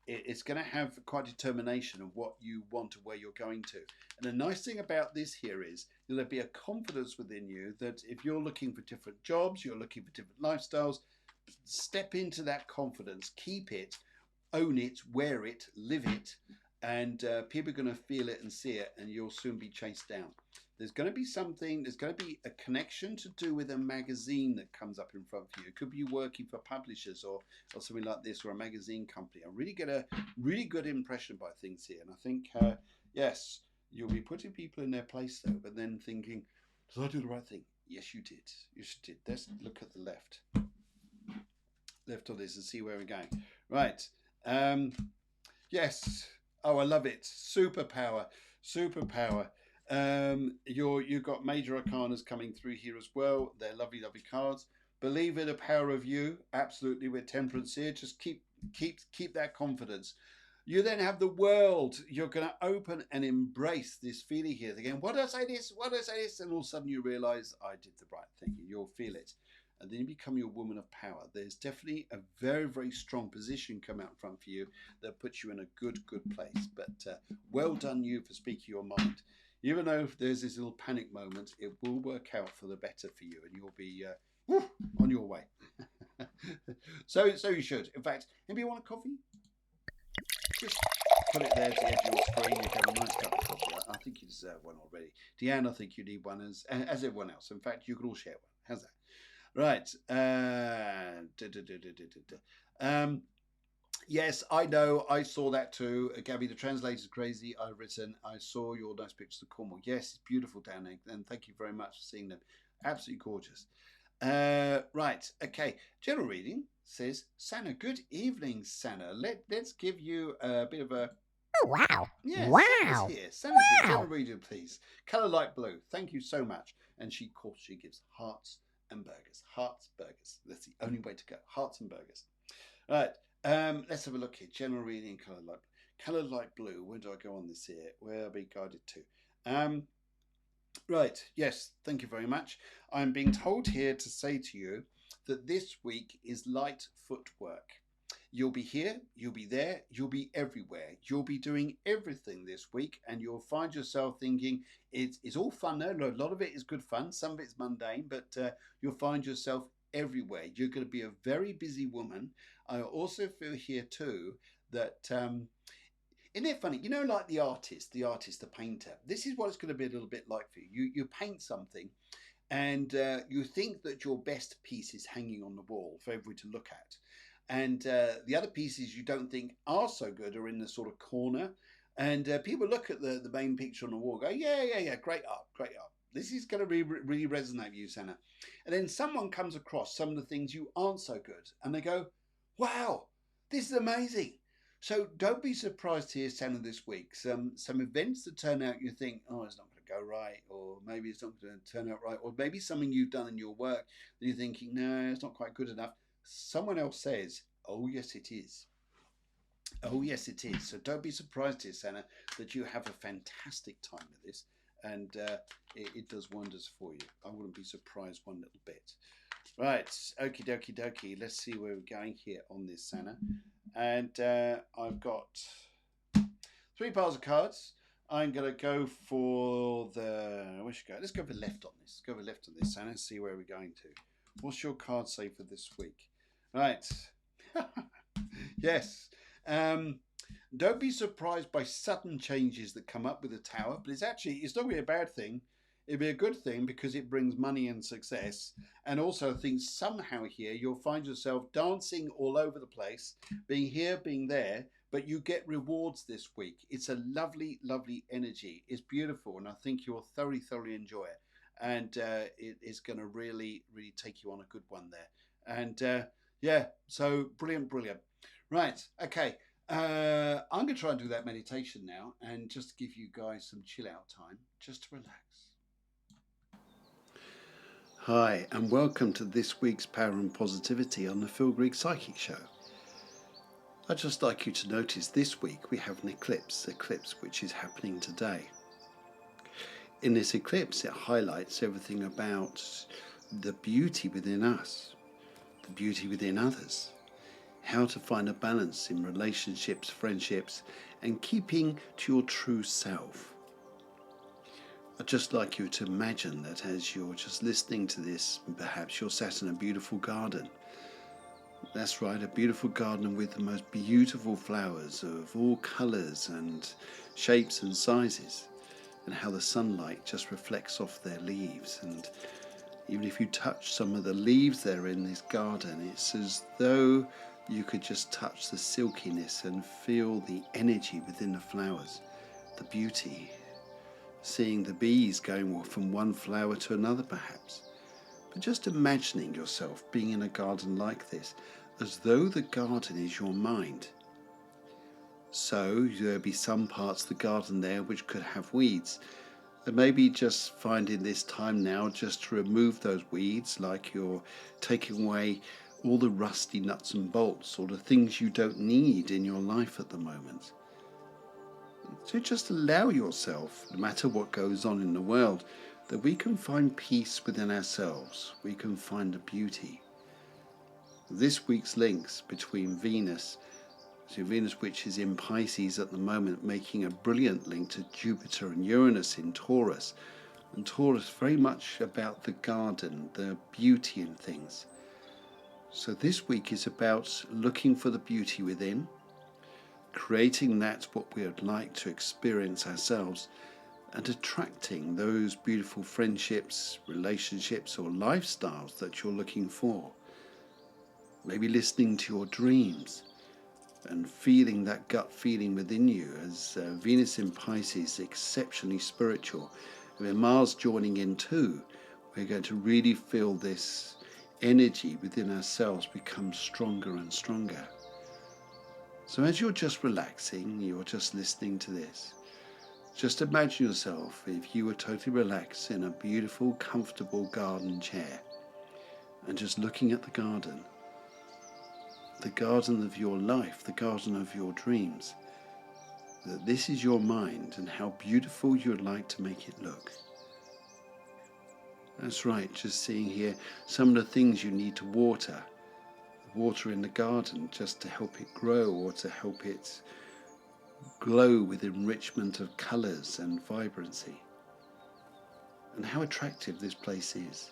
Speaker 1: it's going to have quite determination of what you want and where you're going to. And the nice thing about this here is there'll be a confidence within you that if you're looking for different jobs, you're looking for different lifestyles, step into that confidence, keep it, own it, wear it, live it, and people are going to feel it and see it, and you'll soon be chased down. There's going to be a connection to do with a magazine that comes up in front of you. It could be you working for publishers or something like this, or a magazine company. I really get a really good impression by things here, and I think, yes, you'll be putting people in their place though, but then thinking, did I do the right thing? Yes, you did. Yes, you did. Let's look at the left of this and see where we're going. Right. Yes. Oh, I love it. Superpower. You've got major arcanas coming through here as well. They're lovely, lovely cards. Believe in the power of you. Absolutely, with temperance here. Just keep that confidence. You then have the world. You're going to open and embrace this feeling here. Again, why did I say this? Why did I say this? And all of a sudden you realize I did the right thing. And you'll feel it. And then you become your woman of power. There's definitely a very, very strong position come out in front for you that puts you in a good place. But well done you for speaking your mind. Even though there's this little panic moment, it will work out for the better for you, and you'll be on your way. So you should. In fact, maybe you want a coffee? Just put it there to the edge of your screen. You can have a nice cup of coffee. I think you deserve one already. Deanne, I think you need one as everyone else. In fact, you could all share one. How's that? Right. Yes, I know. I saw that too. Gabby, the translator's crazy. I've written, I saw your nice pictures of Cornwall. Yes, it's beautiful down there. And thank you very much for seeing them. Absolutely gorgeous. Right. Okay. General reading says, Sana. Good evening, Sana. Let's give you a bit of a...
Speaker 2: Oh, wow.
Speaker 1: Yes,
Speaker 2: Wow.
Speaker 1: Sana's here. Sana's here. General reading, please. Colour light blue. Thank you so much. And she, of course, she gives hearts and burgers. Hearts, burgers. That's the only way to go. Hearts and burgers. Right. Let's have a look here. General reading, colour light. Coloured light blue. Where do I go on this here? Where are we guided to? Right, yes, thank you very much. I'm being told here to say to you that this week is light footwork. You'll be here, you'll be there, you'll be everywhere. You'll be doing everything this week, and you'll find yourself thinking it's all fun. No, a lot of it is good fun, some of it's mundane, but you'll find yourself everywhere. You're going to be a very busy woman. I also feel here too that isn't it funny? You know, like the artist, the painter. This is what it's going to be a little bit like for you. You paint something, and you think that your best piece is hanging on the wall for everyone to look at, and the other pieces you don't think are so good are in the sort of corner, and people look at the main picture on the wall, go, yeah, great art, great art. This is going to really resonate with you, Sana. And then someone comes across some of the things you aren't so good, and they go, wow, this is amazing. So don't be surprised to hear, Santa, this week some events that turn out you think, oh, it's not going to go right, or maybe it's not going to turn out right, or maybe something you've done in your work that you're thinking, no, it's not quite good enough. Someone else says, oh, yes, it is. Oh, yes, it is. So don't be surprised, dear Santa, that you have a fantastic time with this, and it does wonders for you. I wouldn't be surprised one little bit. Right, okie dokie. Let's see where we're going here on this, Santa. And I've got 3 piles of cards. I'm going to go for where should I go? Let's go for left on this. Go for left on this, Santa. See where we're going to. What's your card say for this week? Right. Yes. Don't be surprised by sudden changes that come up with the tower, but it's not going to be a bad thing. It'd be a good thing because it brings money and success. And also I think somehow here you'll find yourself dancing all over the place, being here, being there, but you get rewards this week. It's a lovely, lovely energy. It's beautiful, and I think you'll thoroughly enjoy it. And it is going to really take you on a good one there. And yeah, so brilliant. Right, okay. I'm going to try and do that meditation now and just give you guys some chill out time just to relax. Hi, and welcome to this week's Power and Positivity on the Phil Greig Psychic Show. I'd just like you to notice this week we have an eclipse which is happening today. In this eclipse, it highlights everything about the beauty within us, the beauty within others, how to find a balance in relationships, friendships, and keeping to your true self. I'd just like you to imagine that as you're just listening to this, perhaps you're sat in a beautiful garden. That's right, a beautiful garden with the most beautiful flowers of all colours and shapes and sizes, and how the sunlight just reflects off their leaves. And even if you touch some of the leaves that are in this garden, it's as though you could just touch the silkiness and feel the energy within the flowers, the beauty. Seeing the bees going from one flower to another perhaps. But just imagining yourself being in a garden like this, as though the garden is your mind. So there'll be some parts of the garden there which could have weeds. And maybe just finding this time now just to remove those weeds, like you're taking away all the rusty nuts and bolts or the things you don't need in your life at the moment. So just allow yourself, no matter what goes on in the world, that we can find peace within ourselves. We can find the beauty. This week's links between Venus which is in Pisces at the moment, making a brilliant link to Jupiter and Uranus in Taurus. And Taurus very much about the garden, the beauty in things. So this week is about looking for the beauty within, creating that what we would like to experience ourselves, and attracting those beautiful friendships, relationships or lifestyles that you're looking for. Maybe listening to your dreams and feeling that gut feeling within you, as Venus in Pisces is exceptionally spiritual. With Mars joining in too, we're going to really feel this energy within ourselves become stronger and stronger. So as you're just relaxing, you're just listening to this, just imagine yourself if you were totally relaxed in a beautiful, comfortable garden chair and just looking at the garden of your life, the garden of your dreams. that this is your mind and how beautiful you'd like to make it look. That's right, just seeing here some of the things you need to water. Water in the garden just to help it grow or to help it glow with enrichment of colours and vibrancy. And how attractive this place is.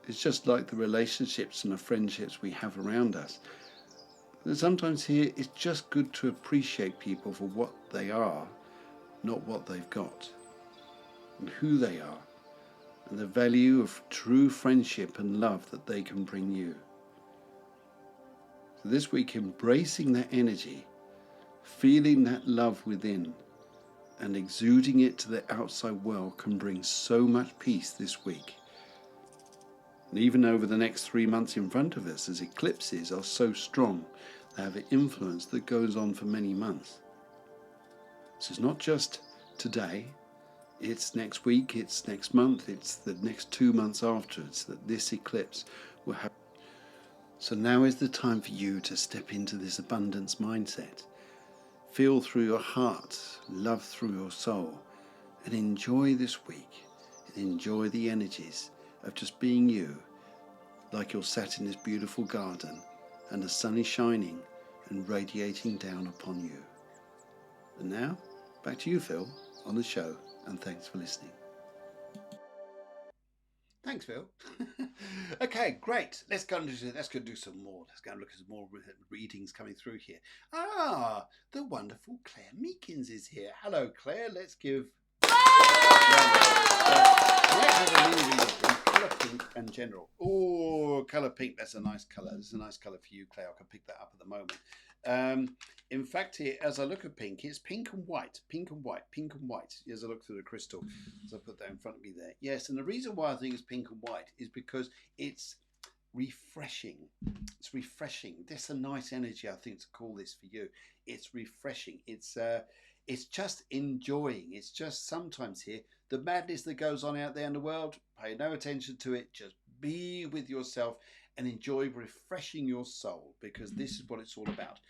Speaker 1: It's just like the relationships and the friendships we have around us. And sometimes here it's just good to appreciate people for what they are, not what they've got, and who they are, and the value of true friendship and love that they can bring you. So this week, embracing that energy, feeling that love within, and exuding it to the outside world can bring so much peace this week. And even over the next 3 months in front of us, as eclipses are so strong, they have an influence that goes on for many months. So it's not just today, it's next week, it's next month, it's the next 2 months afterwards that this eclipse will happen. So now is the time for you to step into this abundance mindset. Feel through your heart, love through your soul, and enjoy this week. And enjoy the energies of just being you, like you're sat in this beautiful garden and the sun is shining and radiating down upon you. And now, back to you, Phil, on the show, and thanks for listening. Thanks, Phil. Okay, great. Let's go do some more. Let's go and look at some more readings coming through here. The wonderful Claire Meekins is here. Hello, Claire. Let's give. I have a new reading from Colour Pink and General. Oh, Colour Pink. That's a nice colour. This is a nice colour for you, Claire. I can pick that up at the moment. In fact, here, as I look at pink, it's pink and white, pink and white, pink and white. As I look through the crystal, as I put that in front of me there. Yes, and the reason why I think it's pink and white is because it's refreshing. It's refreshing. That's a nice energy, I think, to call this for you. It's refreshing. It's just enjoying. It's just sometimes here, the madness that goes on out there in the world, pay no attention to it. Just be with yourself and enjoy refreshing your soul, because this is what it's all about.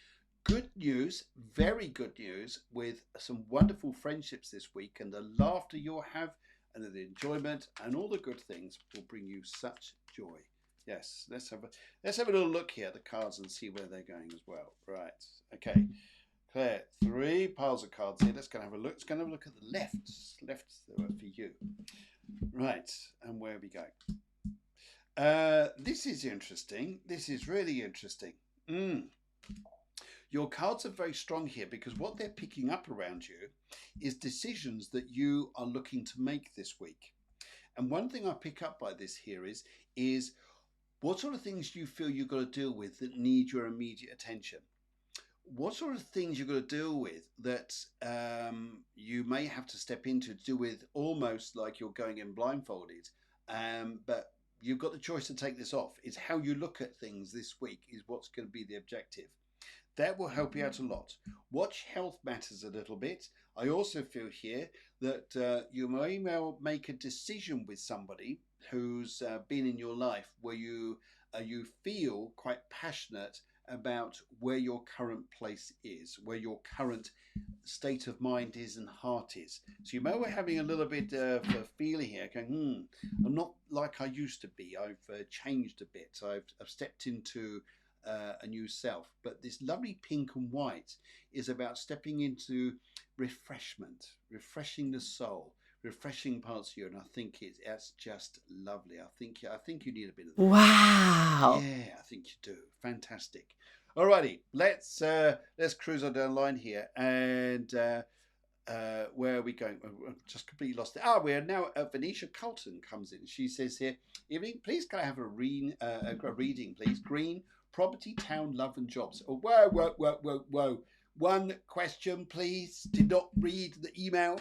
Speaker 1: Good news, very good news, with some wonderful friendships this week, and the laughter you'll have and the enjoyment and all the good things will bring you such joy. Yes, let's have a little look here at the cards and see where they're going as well. Right, okay. Claire, 3 piles of cards here. Let's go and have a look. Let's go and have a look at the left for you. Right, and where are we going? This is interesting. This is really interesting. Your cards are very strong here, because what they're picking up around you is decisions that you are looking to make this week. And one thing I pick up by this here is what sort of things do you feel you've got to deal with that need your immediate attention? What sort of things you've got to deal with that you may have to step into to do with almost like you're going in blindfolded, but you've got the choice to take this off. It's how you look at things this week is what's going to be the objective. That will help you out a lot. Watch health matters a little bit. I also feel here that you may well make a decision with somebody who's been in your life where you feel quite passionate about where your current place is, where your current state of mind is and heart is. So you may be having a little bit of a feeling here, going, I'm not like I used to be. I've changed a bit. I've stepped into a new self. But this lovely pink and white is about stepping into refreshment, refreshing the soul, refreshing parts of you, and I think that's just lovely. I think you need a bit of that.
Speaker 2: Wow.
Speaker 1: Yeah, I think you do. Fantastic. Alrighty, let's cruise on down the line here, and where are we going? I've just completely lost it. We're now Venetia Colton comes in. She says here, evening, please can I have a reading, please? Green, property, town, love and jobs. Oh, whoa. One question, please. Did not read the email.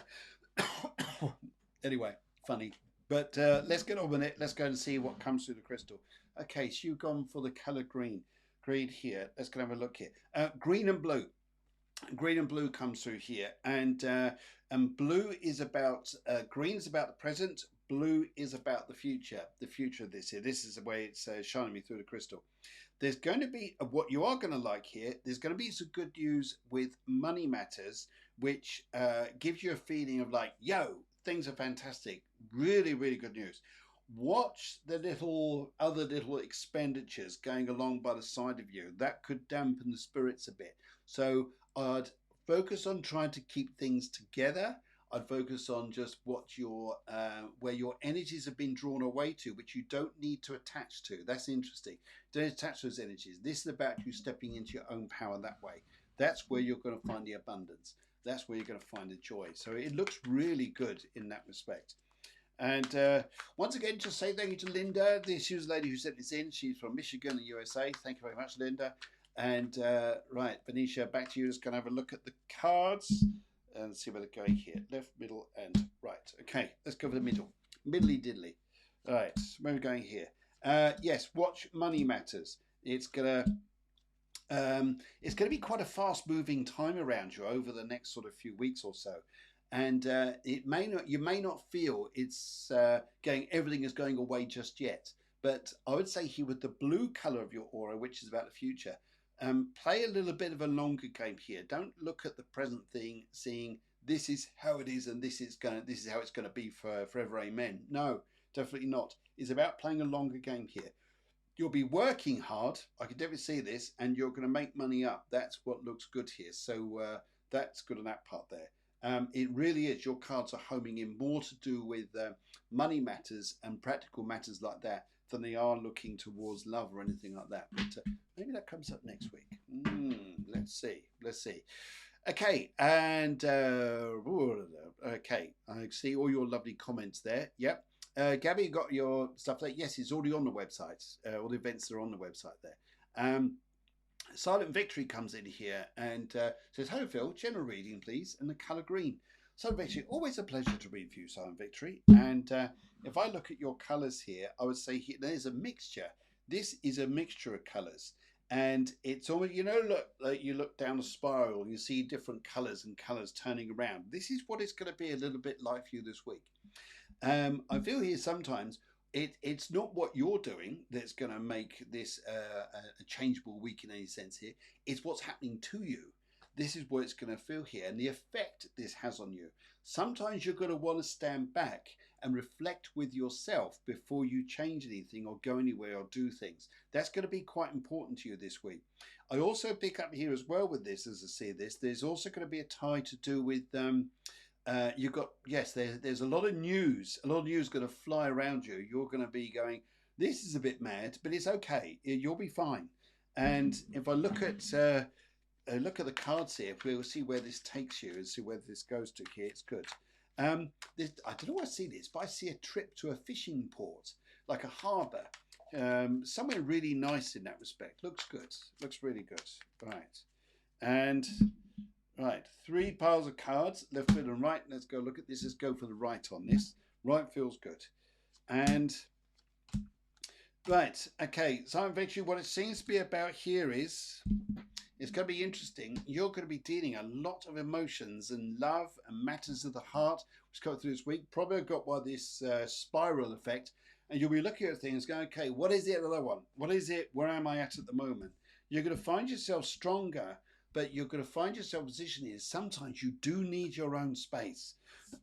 Speaker 1: Anyway, funny. But let's get on with it. Let's go and see what comes through the crystal. Okay, so you've gone for the colour green. Green here. Let's go and have a look here. Green and blue. Green and blue comes through here. And blue is about, green is about the present. Blue is about the future. The future of this here. This is the way it's shining me through the crystal. There's going to be what you are going to like here. There's going to be some good news with money matters, which gives you a feeling of like, yo, things are fantastic. Really, really good news. Watch the other little expenditures going along by the side of you. That could dampen the spirits a bit. So I'd focus on trying to keep things together. I'd focus on just what your where your energies have been drawn away to, which you don't need to attach to. That's interesting. Don't attach those energies. This is about you stepping into your own power that way. That's where you're going to find the abundance. That's where you're going to find the joy. So it looks really good in that respect. And once again, just say thank you to Linda. She was the lady who sent this in. She's from Michigan, the USA. Thank you very much, Linda. And right, Venetia, back to you. Just going to have a look at the cards and see where they're going here. Left, middle, and right. Okay, let's go for the middle. Middly diddly. All right, where are we going here? Yes, watch Money Matters. It's gonna be quite a fast-moving time around you over the next sort of few weeks or so. And you may not feel it's everything is going away just yet. But I would say here with the blue color of your aura, which is about the future, play a little bit of a longer game here. Don't look at the present thing, seeing this is how it is and this is how it's going to be forever. Amen. No, definitely not. It's about playing a longer game here. You'll be working hard. I can definitely see this, and you're going to make money up. That's what looks good here. So that's good on that part there. It really is. Your cards are homing in more to do with money matters and practical matters like that than they are looking towards love or anything like that. But maybe that comes up next week. Let's see. Okay, and okay, I see all your lovely comments there. Yep. Gabby, you got your stuff there? Yes, it's already on the website. All the events are on the website there. Silent Victory comes in here and says, hello Phil, general reading please, and the colour green. Silent Victory, always a pleasure to read for you, Silent Victory. And if I look at your colours here, I would say here, there's a mixture. This is a mixture of colours. And it's almost, look, like you look down a spiral and you see different colours and colours turning around. This is what it's going to be a little bit like for you this week. I feel here sometimes it's not what you're doing that's going to make this a changeable week in any sense here. It's what's happening to you. This is what it's going to feel here and the effect this has on you. Sometimes you're going to want to stand back and reflect with yourself before you change anything or go anywhere or do things. That's going to be quite important to you this week. I also pick up here as well with this, as I see this, there's also going to be a tie to do with you've got, yes, there's a lot of news going to fly around you. You're going to be going, this is a bit mad, but it's okay. You'll be fine. And if I look at the cards here, we'll see where this takes you and see where this goes to here. It's good. I don't know why I see this, but I see a trip to a fishing port, like a harbour. Somewhere really nice in that respect. Looks good. Looks really good. Right. And right, 3 piles of cards, left, middle, and right. Let's go look at this. Let's go for the right on this. Right feels good. And right, okay, Silent Victory, what it seems to be about here is, it's going to be interesting. You're going to be dealing a lot of emotions and love and matters of the heart, which go through this week. Probably got by this spiral effect. And you'll be looking at things going, okay, what is it that I want? What is it? Where am I at the moment? You're going to find yourself stronger, but you're going to find yourself positioned here. Sometimes you do need your own space.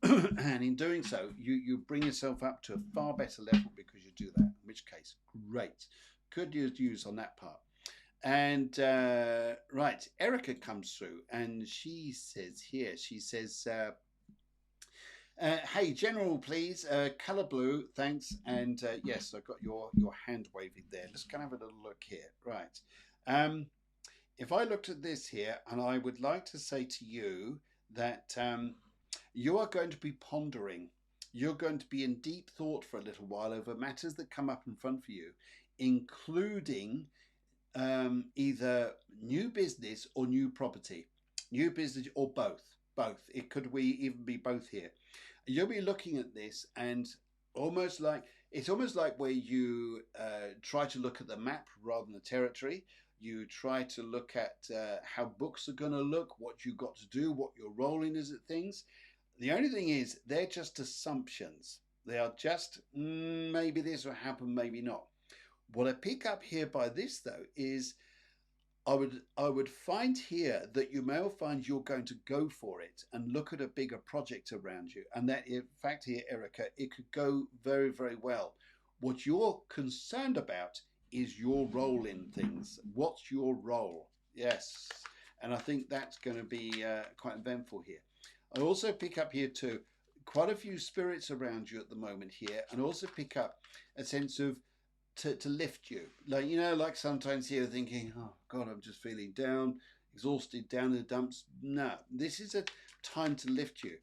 Speaker 1: And in doing so, you bring yourself up to a far better level because you do that, in which case, great. Good news on that part. And right, Erica comes through and she says here, hey, General, please, colour blue, thanks. And yes, I've got your hand waving there. Let's kind of have a little look here. Right. If I looked at this here, and I would like to say to you that you are going to be pondering. You're going to be in deep thought for a little while over matters that come up in front for you, including either new business or new property. New business or both. It could even be both here. You'll be looking at this and it's almost like where you try to look at the map rather than the territory. You try to look at how books are going to look, what you've got to do, what your role in is at things. The only thing is, they're just assumptions. They are just, maybe this will happen, maybe not. What I pick up here by this though is I would find here that you may find you're going to go for it and look at a bigger project around you, and that in fact here, Erica, it could go very, very well. What you're concerned about is your role in things. What's your role? Yes, and I think that's going to be quite eventful here. I also pick up here too quite a few spirits around you at the moment here, and also pick up a sense of to lift you. Like, like sometimes here thinking, oh God, I'm just feeling down, exhausted, down in the dumps. No, this is a time to lift you.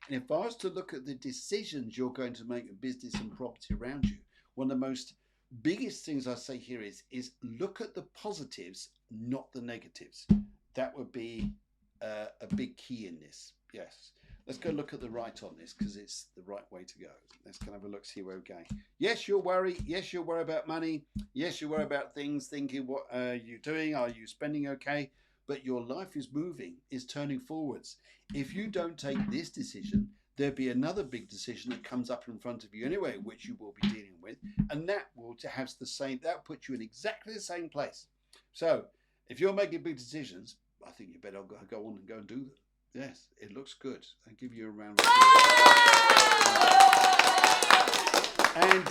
Speaker 1: And if I was to look at the decisions you're going to make in business and property around you, one of the most biggest things I say here is look at the positives, not the negatives. That would be a big key in this. Yes. Let's go look at the right on this because it's the right way to go. Let's go have a look, see where we're going. Yes, you'll worry. Yes, you'll worry about money. Yes, you worry about things, thinking, what are you doing? Are you spending okay? But your life is moving, is turning forwards. If you don't take this decision, there'll be another big decision that comes up in front of you anyway, which you will be dealing with. And that will have the same, that puts you in exactly the same place. So if you're making big decisions, I think you better go on and go and do them. Yes, it looks good. I'll give you a round of applause. And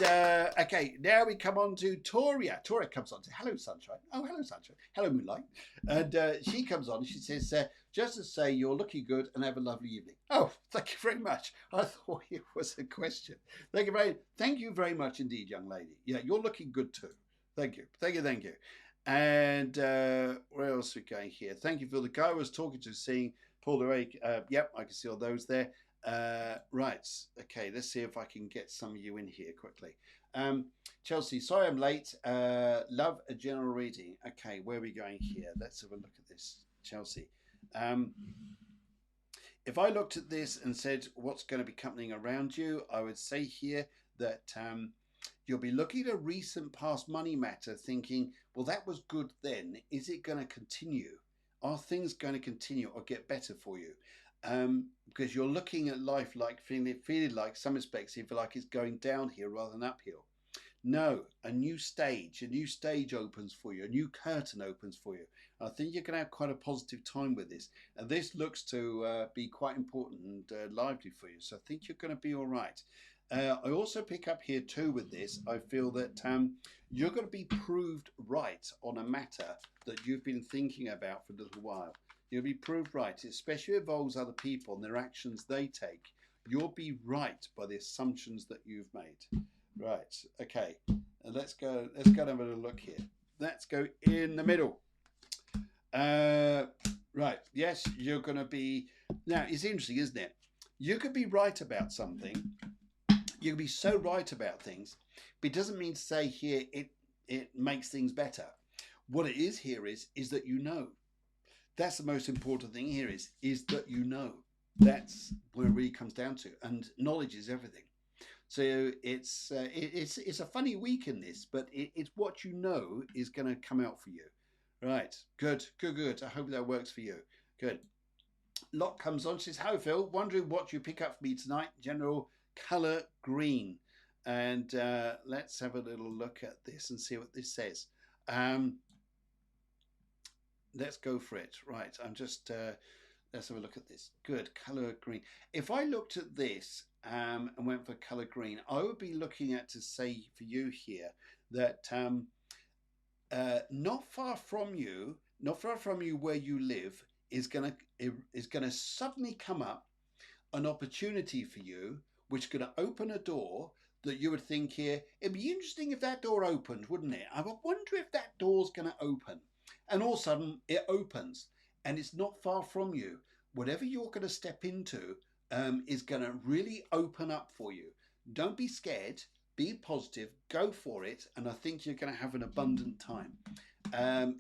Speaker 1: okay, now we come on to Toria. Toria comes on to hello, sunshine. Oh, hello, sunshine. Hello, moonlight. And she comes on and she says, just to say you're looking good and have a lovely evening. Oh, thank you very much. I thought it was a question. Thank you very much indeed, young lady. Yeah, you're looking good too. Thank you. Thank you. Thank you. And where else are we going here? Thank you for the guy I was talking to, seeing Paul Derek. Yep, I can see all those there. Right, okay, let's see if I can get some of you in here quickly. Chelsea, sorry I'm late. Love a general reading. Okay, where are we going here? Let's have a look at this, Chelsea. If I looked at this and said what's going to be happening around you, I would say here that you'll be looking at a recent past money matter thinking, well, that was good then. Is it going to continue? Are things going to continue or get better for you? Because you're looking at life like feeling like some aspects, you feel like it's going downhill rather than uphill. No, a new stage opens for you, a new curtain opens for you. I think you're going to have quite a positive time with this. And this looks to be quite important and lively for you. So I think you're going to be all right. I also pick up here too with this, I feel that you're going to be proved right on a matter that you've been thinking about for a little while. You'll be proved right, especially if it involves other people and their actions they take. You'll be right by the assumptions that you've made. Right, okay, and let's go and have a look here. Let's go in the middle. Right, yes, you're going to be, now it's interesting, isn't it? You could be right about something. You can be so right about things, but it doesn't mean to say here it makes things better. What it is here is that you know. That's the most important thing here is that you know. That's where it really comes down to, and knowledge is everything. So it's a funny week in this, but it's what you know is going to come out for you. Right, good. I hope that works for you. Good. Lot comes on, says, "Hi Phil, wondering what you pick up for me tonight. General color green." And let's have a little look at this and see what this says. Let's go for it. Right, I'm just let's have a look at this. Good, color green. If I looked at this and went for color green, I would be looking at to say for you here that not far from you where you live is gonna suddenly come up an opportunity for you, which is going to open a door that you would think here, it'd be interesting if that door opened, wouldn't it? I would wonder if that door's going to open. And all of a sudden it opens and it's not far from you. Whatever you're going to step into is going to really open up for you. Don't be scared, be positive, go for it. And I think you're going to have an abundant time.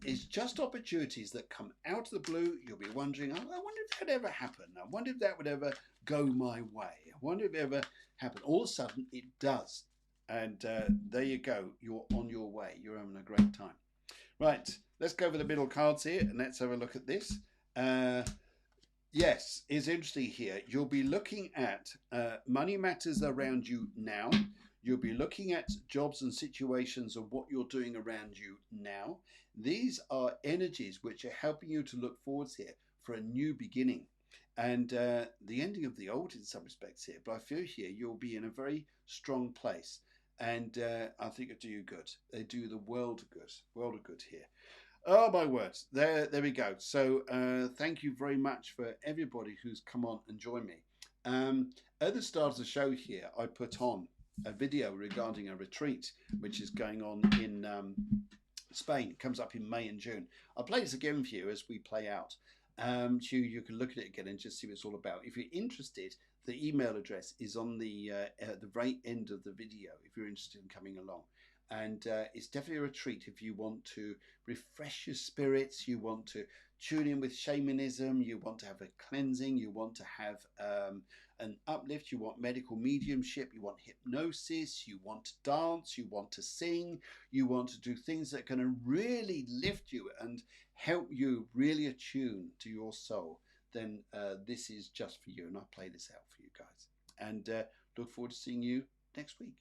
Speaker 1: It's just opportunities that come out of the blue. You'll be wondering, oh, I wonder if that ever happened. I wonder if that would ever go my way. I wonder if it ever happened. All of a sudden it does. And there you go. You're on your way. You're having a great time. Right. Let's go over the middle cards here and let's have a look at this. Yes, it's interesting here. You'll be looking at money matters around you now. You'll be looking at jobs and situations of what you're doing around you now. These are energies which are helping you to look forwards here for a new beginning and the ending of the old in some respects here. But I feel here you'll be in a very strong place. And I think it'll do you good. They do the world of good here. Oh my words! There we go. So thank you very much for everybody who's come on and joined me. At the start of the show here, I put on a video regarding a retreat which is going on in Spain. It comes up in May and June. I'll play this again for you as we play out. So you can look at it again and just see what it's all about. If you're interested, the email address is on the at the very end of the video. If you're interested in coming along. And it's definitely a retreat if you want to refresh your spirits, you want to tune in with shamanism, you want to have a cleansing, you want to have an uplift, you want medical mediumship, you want hypnosis, you want to dance, you want to sing, you want to do things that are going to really lift you and help you really attune to your soul, then this is just for you. And I'll play this out for you guys. And look forward to seeing you next week.